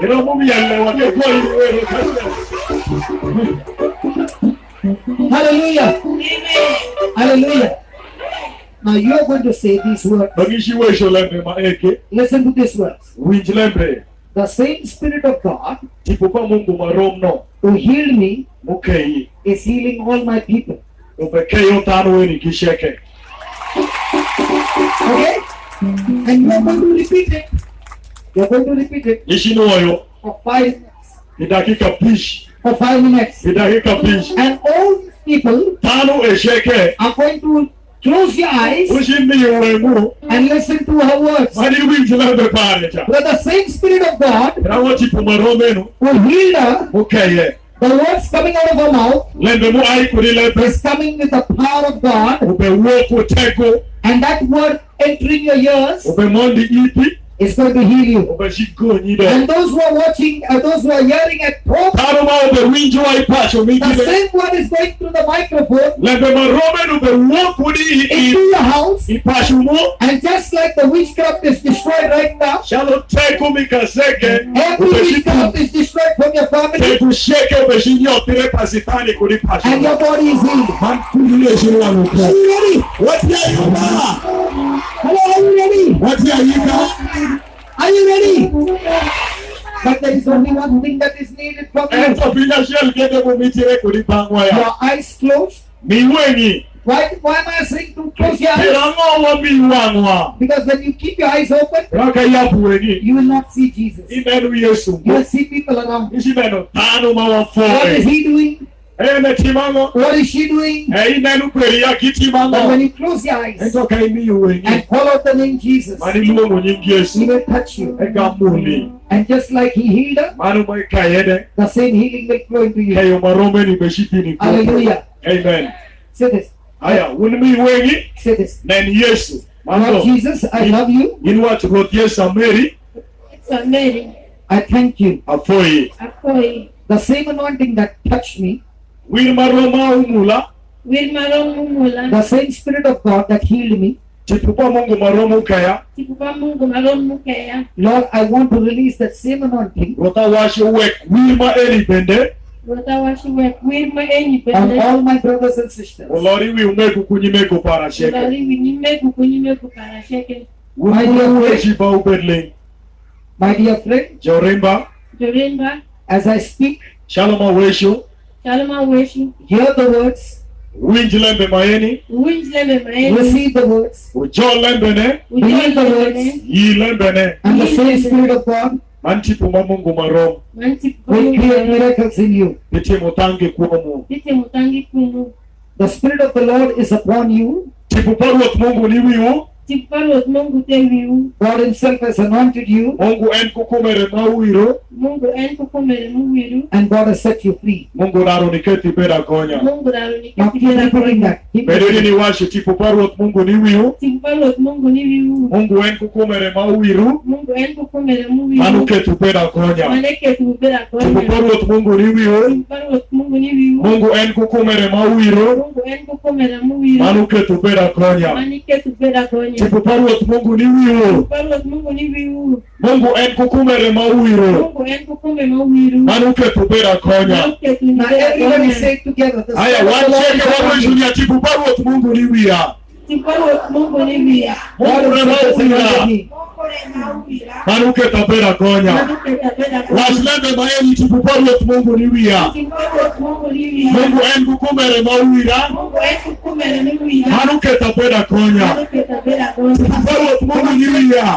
Ino mumi yalle wake kwa iwe Hallelujah. Amen. Hallelujah. Now you are going to say these words. Bagishi wesho lembe maeke, Listen to these words. winch lembe, The same Spirit of God tipupa mungu maromno, who healed me mukei, is healing all my people. upekeyo tano weni kisheke. Okay? And you are going to repeat it. You are going to repeat it Ishino oyo, for 5 minutes. idakika pish, For 5 minutes. idakika pish. And all these people Tano esheke, are going to close your eyes ushindi uwemu, and listen to her words. mani winch lembe pare cha. But the same Spirit of God Rawo tipu maromenu, who healed her, mukeye, the words coming out of her mouth lembe mu ai kuri lembe, is coming with the power of God, ube woku teko, and that word entering your ears ube mondi ipi, is going to heal you. ube shigo nido. And those who are watching, those who are hearing at home, Tano ma ube winch wai pasho the mingile. same word is going through the microphone Lembe maromenu ube woku into di your house, ipashu mu, and just like the witchcraft is destroyed right now, shalo teko mikaseke, every ube witchcraft shigo, is destroyed from your family, teku sheke ube shinyo tire pasitani kuri pasho. and your body is healed. Man kuliye shiro Are wanuka. you ready? What ya yuba? Hello, are you ready? What ya yuba? Are you ready? But there is only one thing that is needed from you. Ento pinya shell kete mumitire kuri pangwa ya. Your eyes closed. Miwengi. Why am I saying to close your eyes? Pirango wa miwangwa. Because when you keep your eyes open, Raka ya puweni. you will not see Jesus. Imenu Yesu. You will see people around. Isimeno tano mawa What is fore. he doing? Ene timango. What is she doing? Imenu kweri ya But when kitimango. you close your eyes Ento kaimi yuwengi. and call out the name Jesus, Mani luongo nyingi he Yesu. will touch you. Eka muli. And just like he healed her, Manu mai kayede. the same healing will flow into you. Kayo marome ni beshitini. Hallelujah. Amen. Say this. Aya, unimi wengi. Say this. Neni Yesu. Lord Mando. Jesus, I love you. Inwa tukotie Sameri. It's a Mary. I thank you. Afoyi. Akoi. The same anointing that touched me, Wil maroma umula. Wilmarong mumula. the same Spirit of God that healed me, Chipupa Mungu maromu kaya. Chipupa Mungu maromu kaya. Lord, I want to release that same anointing. Rota washi wek wilma eni bende. Rota washi wek wilma eni bende. On all my brothers and sisters. Olori wi umeku kunyimeko para sheke. Olori wi nimeku kunyimeko para sheke. My dear friend. My dear friend. Jorimba. Jorimba. As I speak. Shalom aweshu. Shalom aweshu. Hear the words. Winjilembe maeni. Winjilembe maeni. Receive the words. Ujolembe ne. Believe the words. Yilembe ne. And the same Spirit of God Mantipuma Mungu maromu will create miracles in you. Pite mutangi kumu. Pite mutangi kumu. The Spirit of the Lord is upon you. Chipuparwat Mungu ni wiu. Chipuparwat Mungu te wiu. God himself has anointed you. Mungu en kukumere mawiro. Mungu en kukumere mawiro. And God has set you free. Mungu naruniketi bera konya. Mungu naruniketi bera konya. Bedeni ni washi chipuparwat Mungu ni wiu. Chipuparwat Mungu ni wiu. Mungu en kukumere mawiro. Mungu en kukumere mawiro. Manuketu bera konya. Manuketu bera konya. Chipuparwat Mungu ni wiu. Chipuparwat Mungu ni wiu. Mungu en kukumere mawiro. Mungu en kukumere mawiro. Manuketu bera konya. Manuketu bera konya. Chipuparwat Mungu ni wiu. Chipuparwat Mungu ni wiu. Mungu en kukumere mawiro. Mungu en kukumere mawiro. Manuketu bera konya. Now everybody say it together. Aya wacheke wamwishunia chipuparwat Mungu ni wia. Chipuparwat Mungu ni wia. Mungu na mawira. Manuketa bera konya. Waslembe maeni chipuparwat Mungu ni wia. Mungu en kukumere mawira. Manuketa bera konya. Chipuparwat Mungu ni wia.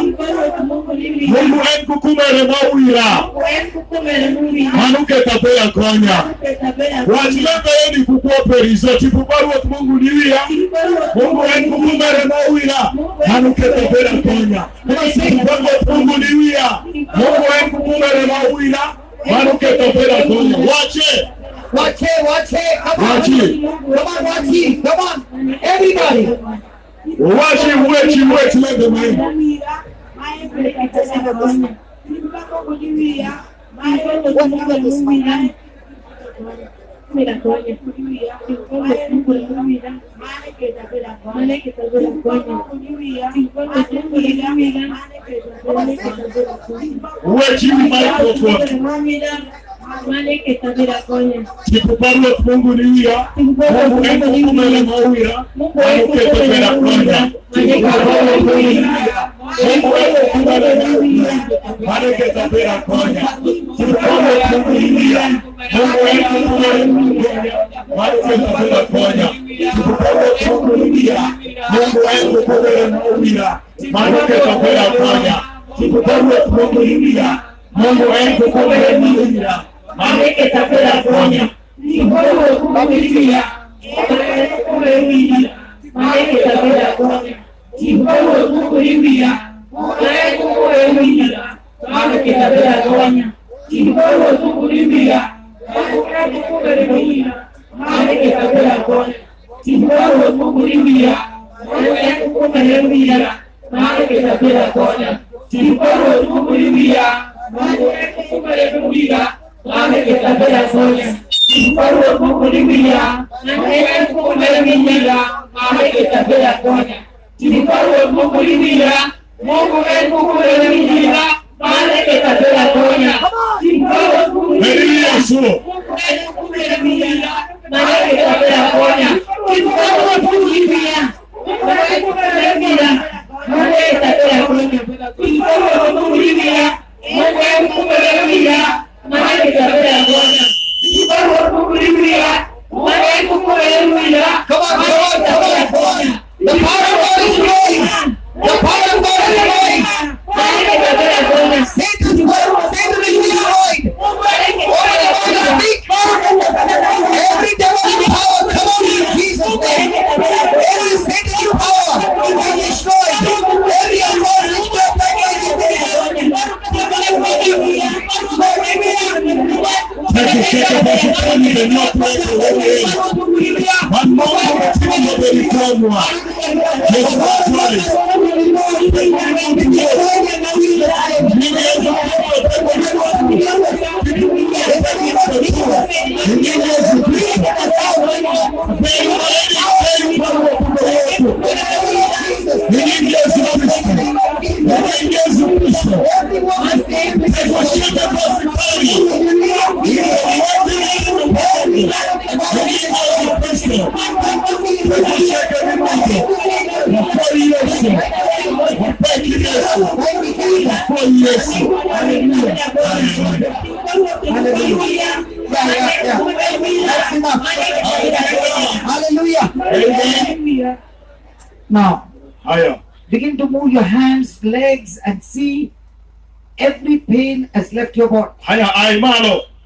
Mungu en kukumere mawira. Manuketa bera konya. Waslembe eni kukuoperizo chipuparwat Mungu ni wia. Mungu en kukumere mawira. Manuketa bera konya. Chipuparwat Mungu ni wia. Mungu en kukumere mawira. Manuketa bera konya. Wache. Watch it. Come on. Watch it. Come on, watch it. Come on. Everybody. Watch it, wait, let them in. Wait, you microphone. Chipuparwat Mungu ni wia. Mungu en kukumere mawira. Manuketa bera konya. Chipuparwat Mungu ni wia. Mungu en kukumere mawira. Manuketa bera konya. Chipuparwat Mungu ni wia. Mungu en kukumere mawira. Manuketa bera konya. Chipuparwat Mungu ni wia. Mungu en kukumere mawira. Manuketa bera konya. Chipuparwat Mungu ni wia. Mungu en kukumere mawira. Manuketa bera konya. Chipuparwat Mungu ni wia. Manuketa bera konya. Chipuparwat Mungu ni wia. Manuketa bera konya. Chipuparwat Mungu ni wia. Manuketa bera konya. Chipuparwat Mungu ni wia. Manuketa bera konya. Chipuparwat Mungu ni wia. Manuketa bera konya. Chipuparwat Mungu ni wia. Manuketa bera konya. Chipuparwat Mungu ni wia. Mungu en kukumere mawira. Manuketa bera konya. Chipuparwat Mungu ni wia. Mungu en kukumere mawira. Manuketa bera konya. Chipuparwat Mungu ni wia. Mungu en kukumere mawira. Manuketa bera konya. Chipuparwat Mungu ni wia. Mungu en kukumere mawira. Manuketa bera konya. Chipuparwat Mungu ni wia. Mungu en kukumere mawira. Come on. The power of God is flowing. The power of God is flowing. Satan is destroyed. Over the Holy Speak. Every demonic power, come on in Jesus' name. Every Satan power is destroyed. Every authority That's enough. Hallelujah. Now, begin to move your hands, legs, and see every pain has left your body.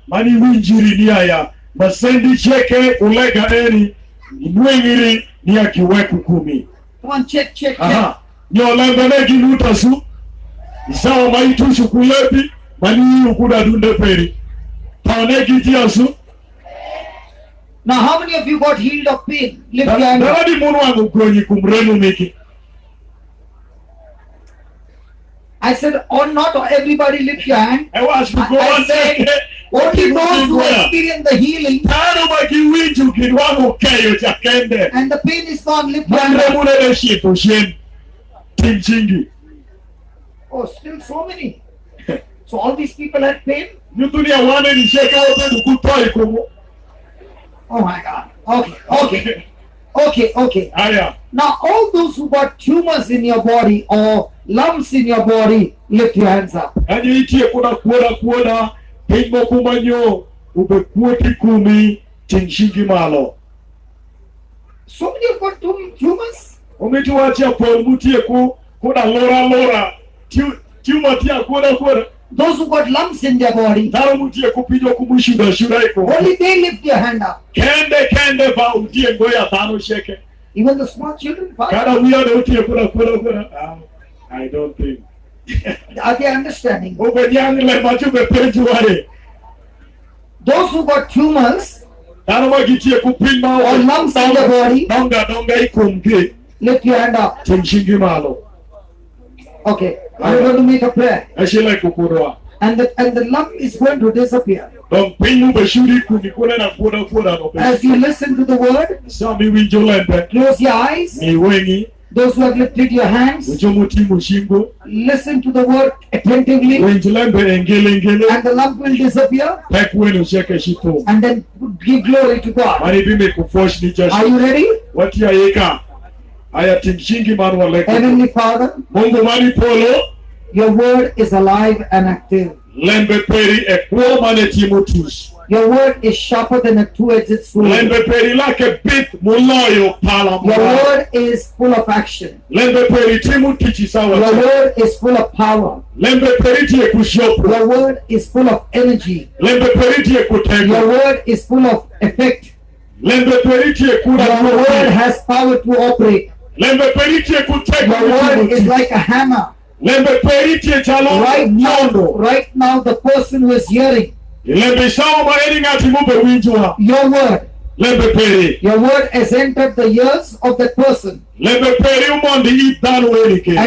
Mani winjiri ni haya masendi cheke ulega eni mwingiri ni akiweku kumi. Come on, check. Nyolembele ginuta su isawa maitu shukulepi mani ukuda dunde peri taone gitia su. Now, how many of you got healed of pain? Lift your hand. Daradi munu wangu kwenye kumrenu miki. I said, not everybody lift your hand. I said, only those who experience the healing and the pain is gone, lift your hand. Oh, still so many. So all these people had pain? Oh my God. Okay. Now all those who got tumors in your body or lumps in your body, lift your hands up. So many have got tumors? Those who got lumps in their body, only they lift their hand up. Even the small children, I don't think. Are they understanding? Those who got tumors or lumps in their body, lift your hand up. Okay, I'm going to make a prayer. And the lump is going to disappear. As you listen to the word, close your eyes. Those who have lifted your hands, listen to the word attentively, and the lump will disappear, and then give glory to God. Are you ready? Heavenly Father, your word is alive and active. Your word is sharper than a two-edged sword. Your word is full of action. Your word is full of power. Your word is full of energy. Your word is full of effect. Your word has power to operate. Your word is like a hammer. Right now, the person who is hearing your word has entered the ears of that person, and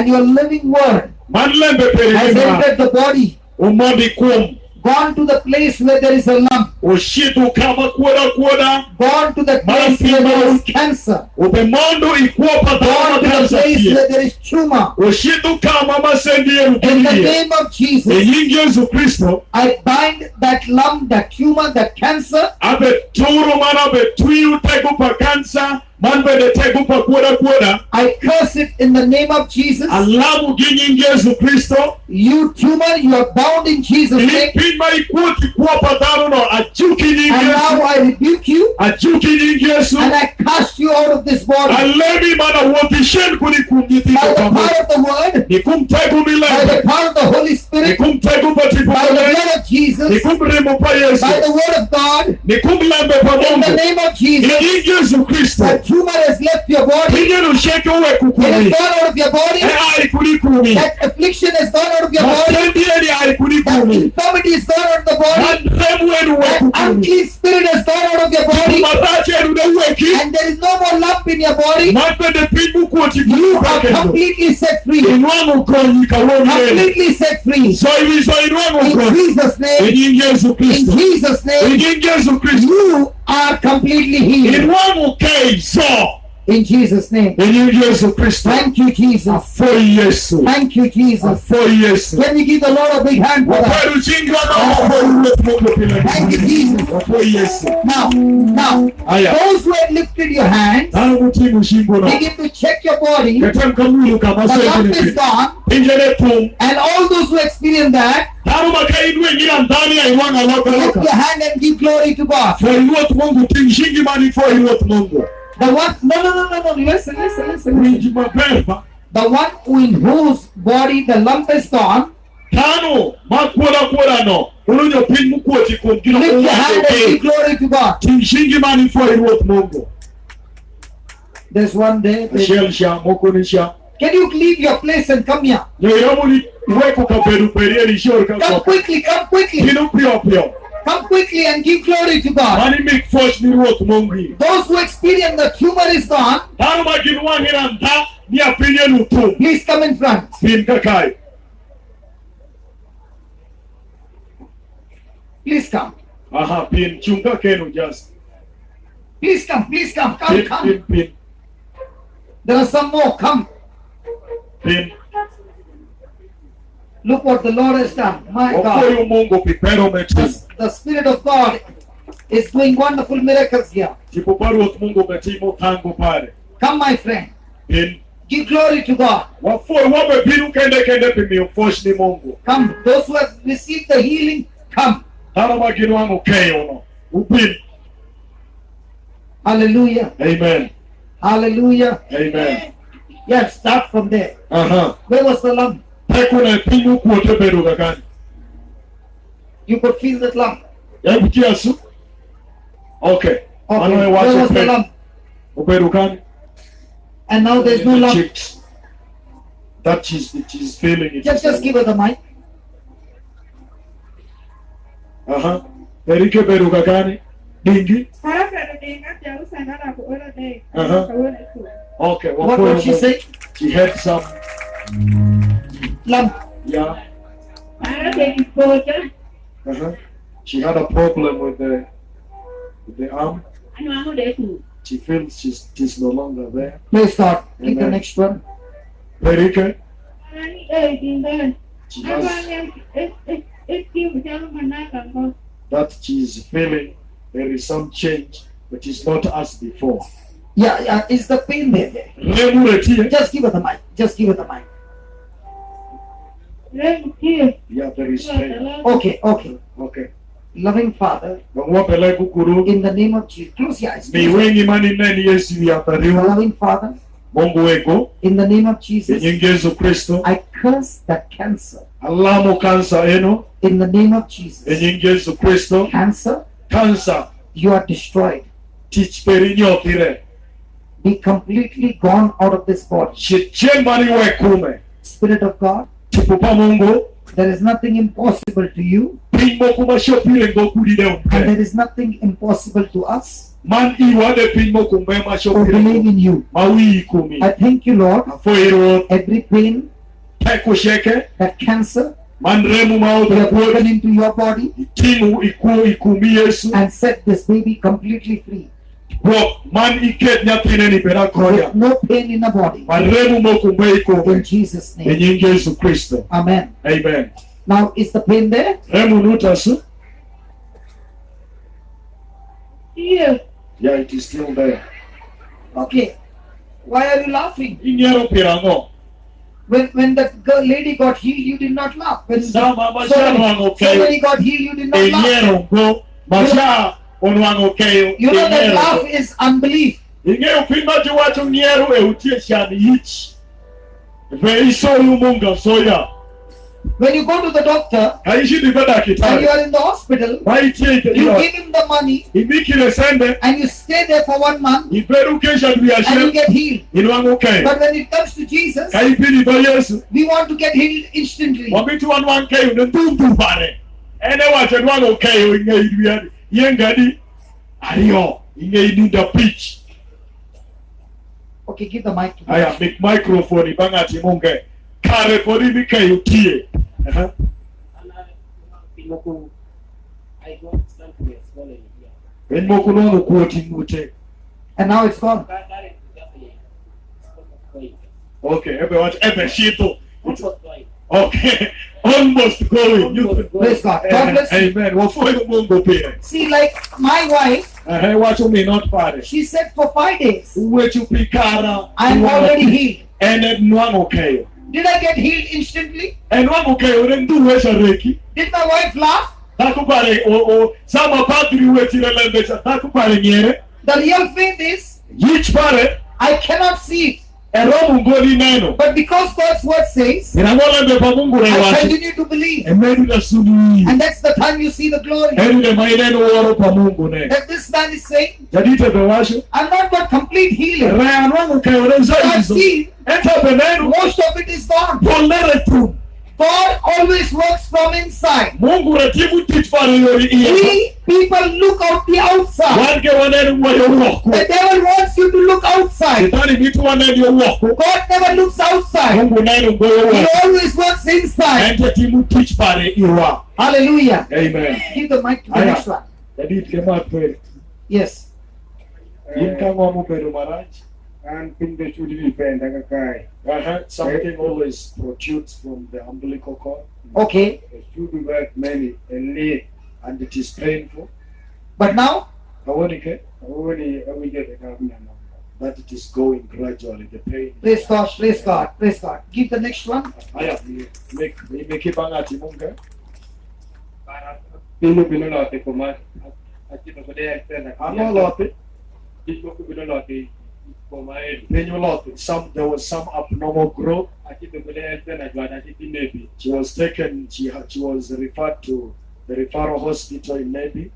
your living word has entered the body, gone to the place where there is a lump, gone to the place where there is cancer, gone to the place where there is tumor. In the name of Jesus, I bind that lump, that tumor, that cancer. I curse it in the name of Jesus. You tumor, you are bound in Jesus' name. And now I rebuke you, and I cast you out of this body. By the power of the word, by the power of the Holy Spirit, by the blood of Jesus, by the word of God, in the name of Jesus, that tumor has left your body. It has gone out of your body. That affliction has gone out of your body. That infirmity has gone out of the body. That unclean spirit has gone out of your body. And there is no more lump in your body. You are completely set free. Completely set free. In Jesus' name. In Jesus' name. You are completely healed. In Jesus' name. In Jesus Christ. Thank you, Jesus. For Yesu. Thank you, Jesus. For Yesu. Can we give the Lord a big hand for that? Thank you, Jesus. For Yesu. Now, Aya. those who have lifted your hands, begin to check your body. The lump is gone. And all those who experience that, lift your hand and give glory to God. The one, no, listen. The one in whose body the lump is gone, lift your hand and give glory to God. There's one there. Can you leave your place and come here? Come quickly. Come quickly and give glory to God. Those who experience the tumor is gone, please come in front. Please come. Please come. Come. There are some more. Come. Look what the Lord has done. My God. The Spirit of God is doing wonderful miracles here. Come, my friend. Give glory to God. Come. Those who have received the healing, come. Hallelujah. Amen. Hallelujah. Amen. Yes, start from there. Where was the lump? You could feel that lump. Okay. Where was the lump? And now there's no lump. That she's feeling it. Just give her the mic. Erike beruka gani? Dingi? Okay. What did she say? She had some lump. Yeah. She had a problem with the arm. She feels she's no longer there. Please start. Give the next one. Erike? She has that she's feeling there is some change, but it's not as before. Yeah. Is the pain there? Just give her the mic. Yeah, there is pain. Okay. Loving Father, in the name of Jesus, close your eyes. Loving Father, in the name of Jesus, I curse that cancer. In the name of Jesus, cancer, you are destroyed. Be completely gone out of this body. Spirit of God, there is nothing impossible to you, and there is nothing impossible to us who believe in you. I thank you, Lord, every pain, that cancer, you have broken into your body and set this baby completely free. With no pain in the body. In Jesus' name. Amen. Amen. Now, is the pain there? Yeah. Yeah, it is still there. Okay. Why are you laughing? When the lady got healed, you did not laugh. When so many got healed, you did not laugh. You know that laugh is unbelief. When you go to the doctor and you are in the hospital, you give him the money and you stay there for 1 month and you get healed. But when it comes to Jesus, we want to get healed instantly. Okay, give the mic to me. Aya, make microphone ibangati munge. Kare podi bike utie. And now it's gone. Okay, everyone, every sheet. Okay, almost going. Praise God. God bless you. Amen. Well, for the Mungo pay. See, like my wife, What you mean, not party? she said for 5 days, Where you pick out? I'm already healed. And then one okay. Did I get healed instantly? And one okay, then do where's a reiki? Did my wife laugh? Takupare or some padri waiting a language. Takupare nyere. The real faith is, Each pare. I cannot see it. But But because God's word says, I continue to believe. And that's the time you see the glory. That this man is saying, I'm not got complete healing. I've seen most of it is gone. God always works from inside. We people look out the outside. The devil wants you to look outside. God never looks outside. He always works inside. Hallelujah. Amen. Give the mic to the next one. Yes. And in the children bend Something always protrudes from the umbilical cord. Okay. the children work many and late And it is painful. But now, only we get the government. But it is going gradually. The pain. praise God, praise God, praise God. Give the next one. Make it bangati munga. Pino not the command. I keep a day and I'm not lot. for my There was some abnormal growth. I keep a day and She was taken. She was referred to the referral hospital in Navy.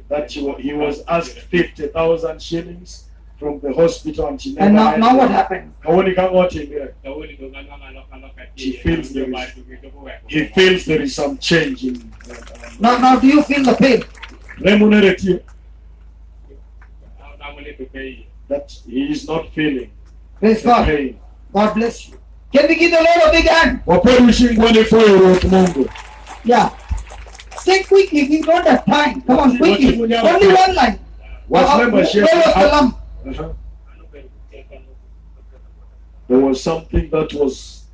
That he was asked 50,000 shillings from the hospital, and she never. And now what happened? He feels there is some change in. Now do you feel the pain? That he is not feeling Praise the God. pain. God bless you. Can we give the Lord a big hand? Yeah. Say quickly, we don't have time. Come on, quickly. Only one line. What's Where was the lump? There was something that was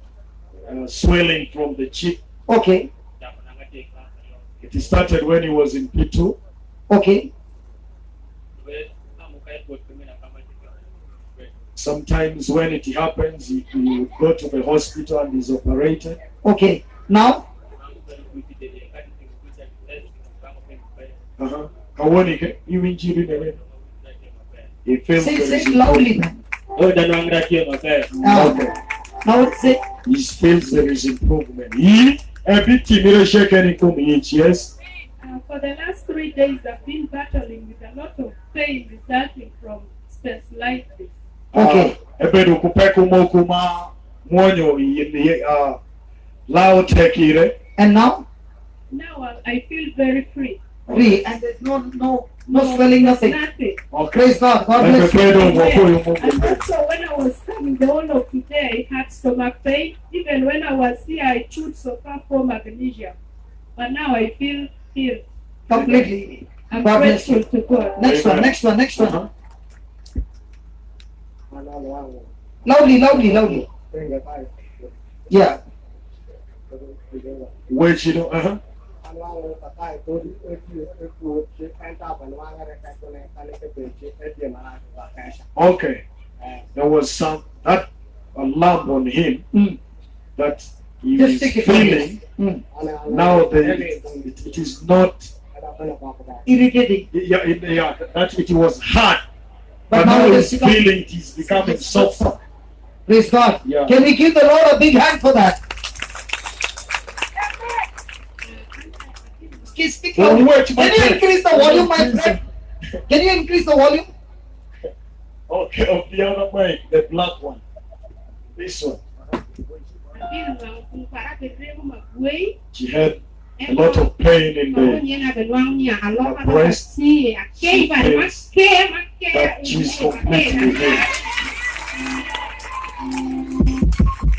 swelling from the cheek. Okay. It started when he was in P2. Okay. Sometimes when it happens, he will go to the hospital and is operated. Okay. Now? He feels Say there is it loudly, man. Okay. Now say. He feels there is improvement. Yes. For the last 3 days, I've been battling with a lot of pain resulting from stress like this. Okay. And now? Now I feel very free. Free. And there's no swelling, nothing. Nothing. Praise God. God bless you. And also when I was coming the whole of today, I had stomach pain. Even when I was here, I chewed so far for magnesium. But now I feel healed. Completely. I'm God bless grateful you. to God. Next one. Loudly. Yeah. Which okay. There was a lump on him that he Just is take it feeling. Now it is not Irritating. that it was hard. But But now now he's feeling it is becoming soft. Praise God. Yeah. Can we give the Lord a big hand for that? Okay, speak Well, loudly. wait, Can you increase the volume, my friend? Can you increase the volume? Okay, of the other way, the black one. This one. She had a lot of pain in the breast. That she's completely healed.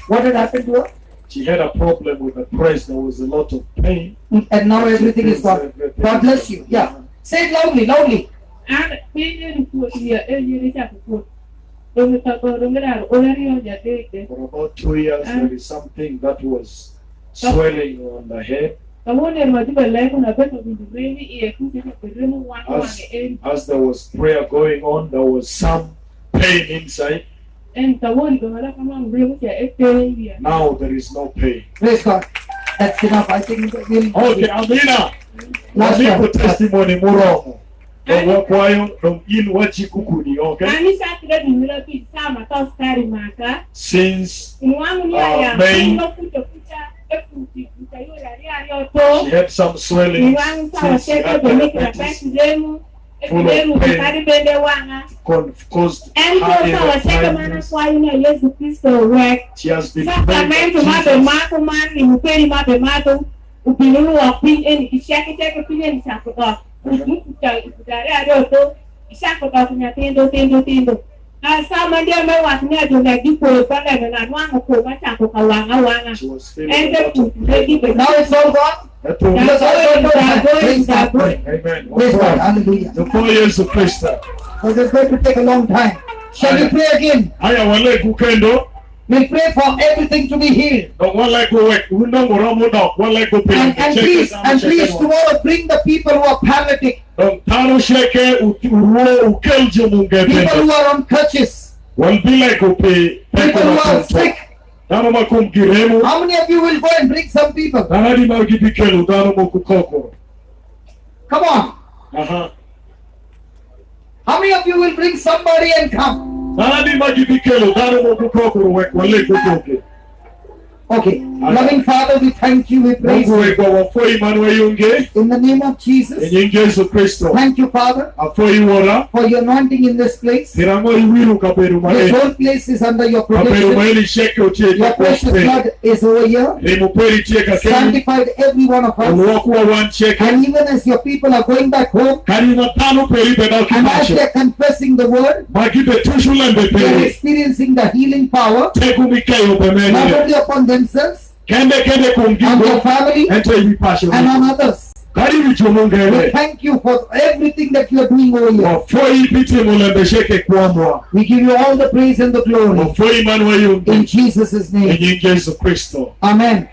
What had happened to her? She had a problem with the breast. There was a lot of pain. And now everything is gone. God bless you. Yeah. Say it loudly. And being put here, you have to put. Don't talk about it. For about 2 years, there is something that was swelling on the head. As there was prayer going on, there was some pain inside. Now there is no pain. Praise God. That's enough. I think we'll. Okay, Amina. Last Niko one. testimony muromo. Kwayo in wachikukuni, okay? Since May, she had some swelling. Since she had diabetes, full of pain, caused her blindness. She has been praying she was feeling now it's all gone. Amen. Praise God. Hallelujah. The 4 years of Christ. So this is going to take a long time. Shall we pray again? Haya wale kukendo. We'll pray for everything to be healed. Wale kuwek. Wale kupili. And please tomorrow bring the people who are paralytic. Tano sheke ukelje mungete. People who are on crutches. Walbile kupi. People who are sick. How many of you will go and bring some people? Come on. How many of you will bring somebody and come? Okay. Loving Father, we thank you, we praise you. In the name of Jesus. Thank you, Father, for your anointing in this place. This whole place is under your protection. Your precious blood is over here. Sanctified every one of us. And even as your people are going back home, and as they are confessing the word, they are experiencing the healing power, not only upon themselves, on their family, and on others. We thank you for everything that you are doing over here. We give you all the praise and the glory. In Jesus' name. Amen.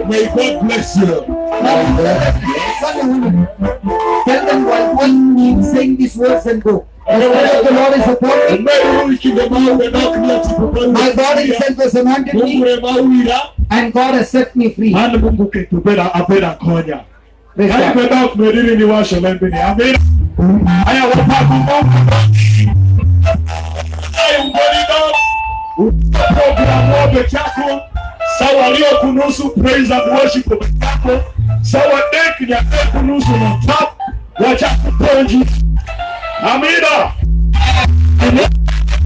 May God bless you. Tell them one keep saying these words and go. The Spirit of the Lord is upon me. My God himself has anointed me, and God has set me free. Sawa leo kunusu praise and worship yako. Sawa deki ya kunusu na top. Wacha kuponji. Amina.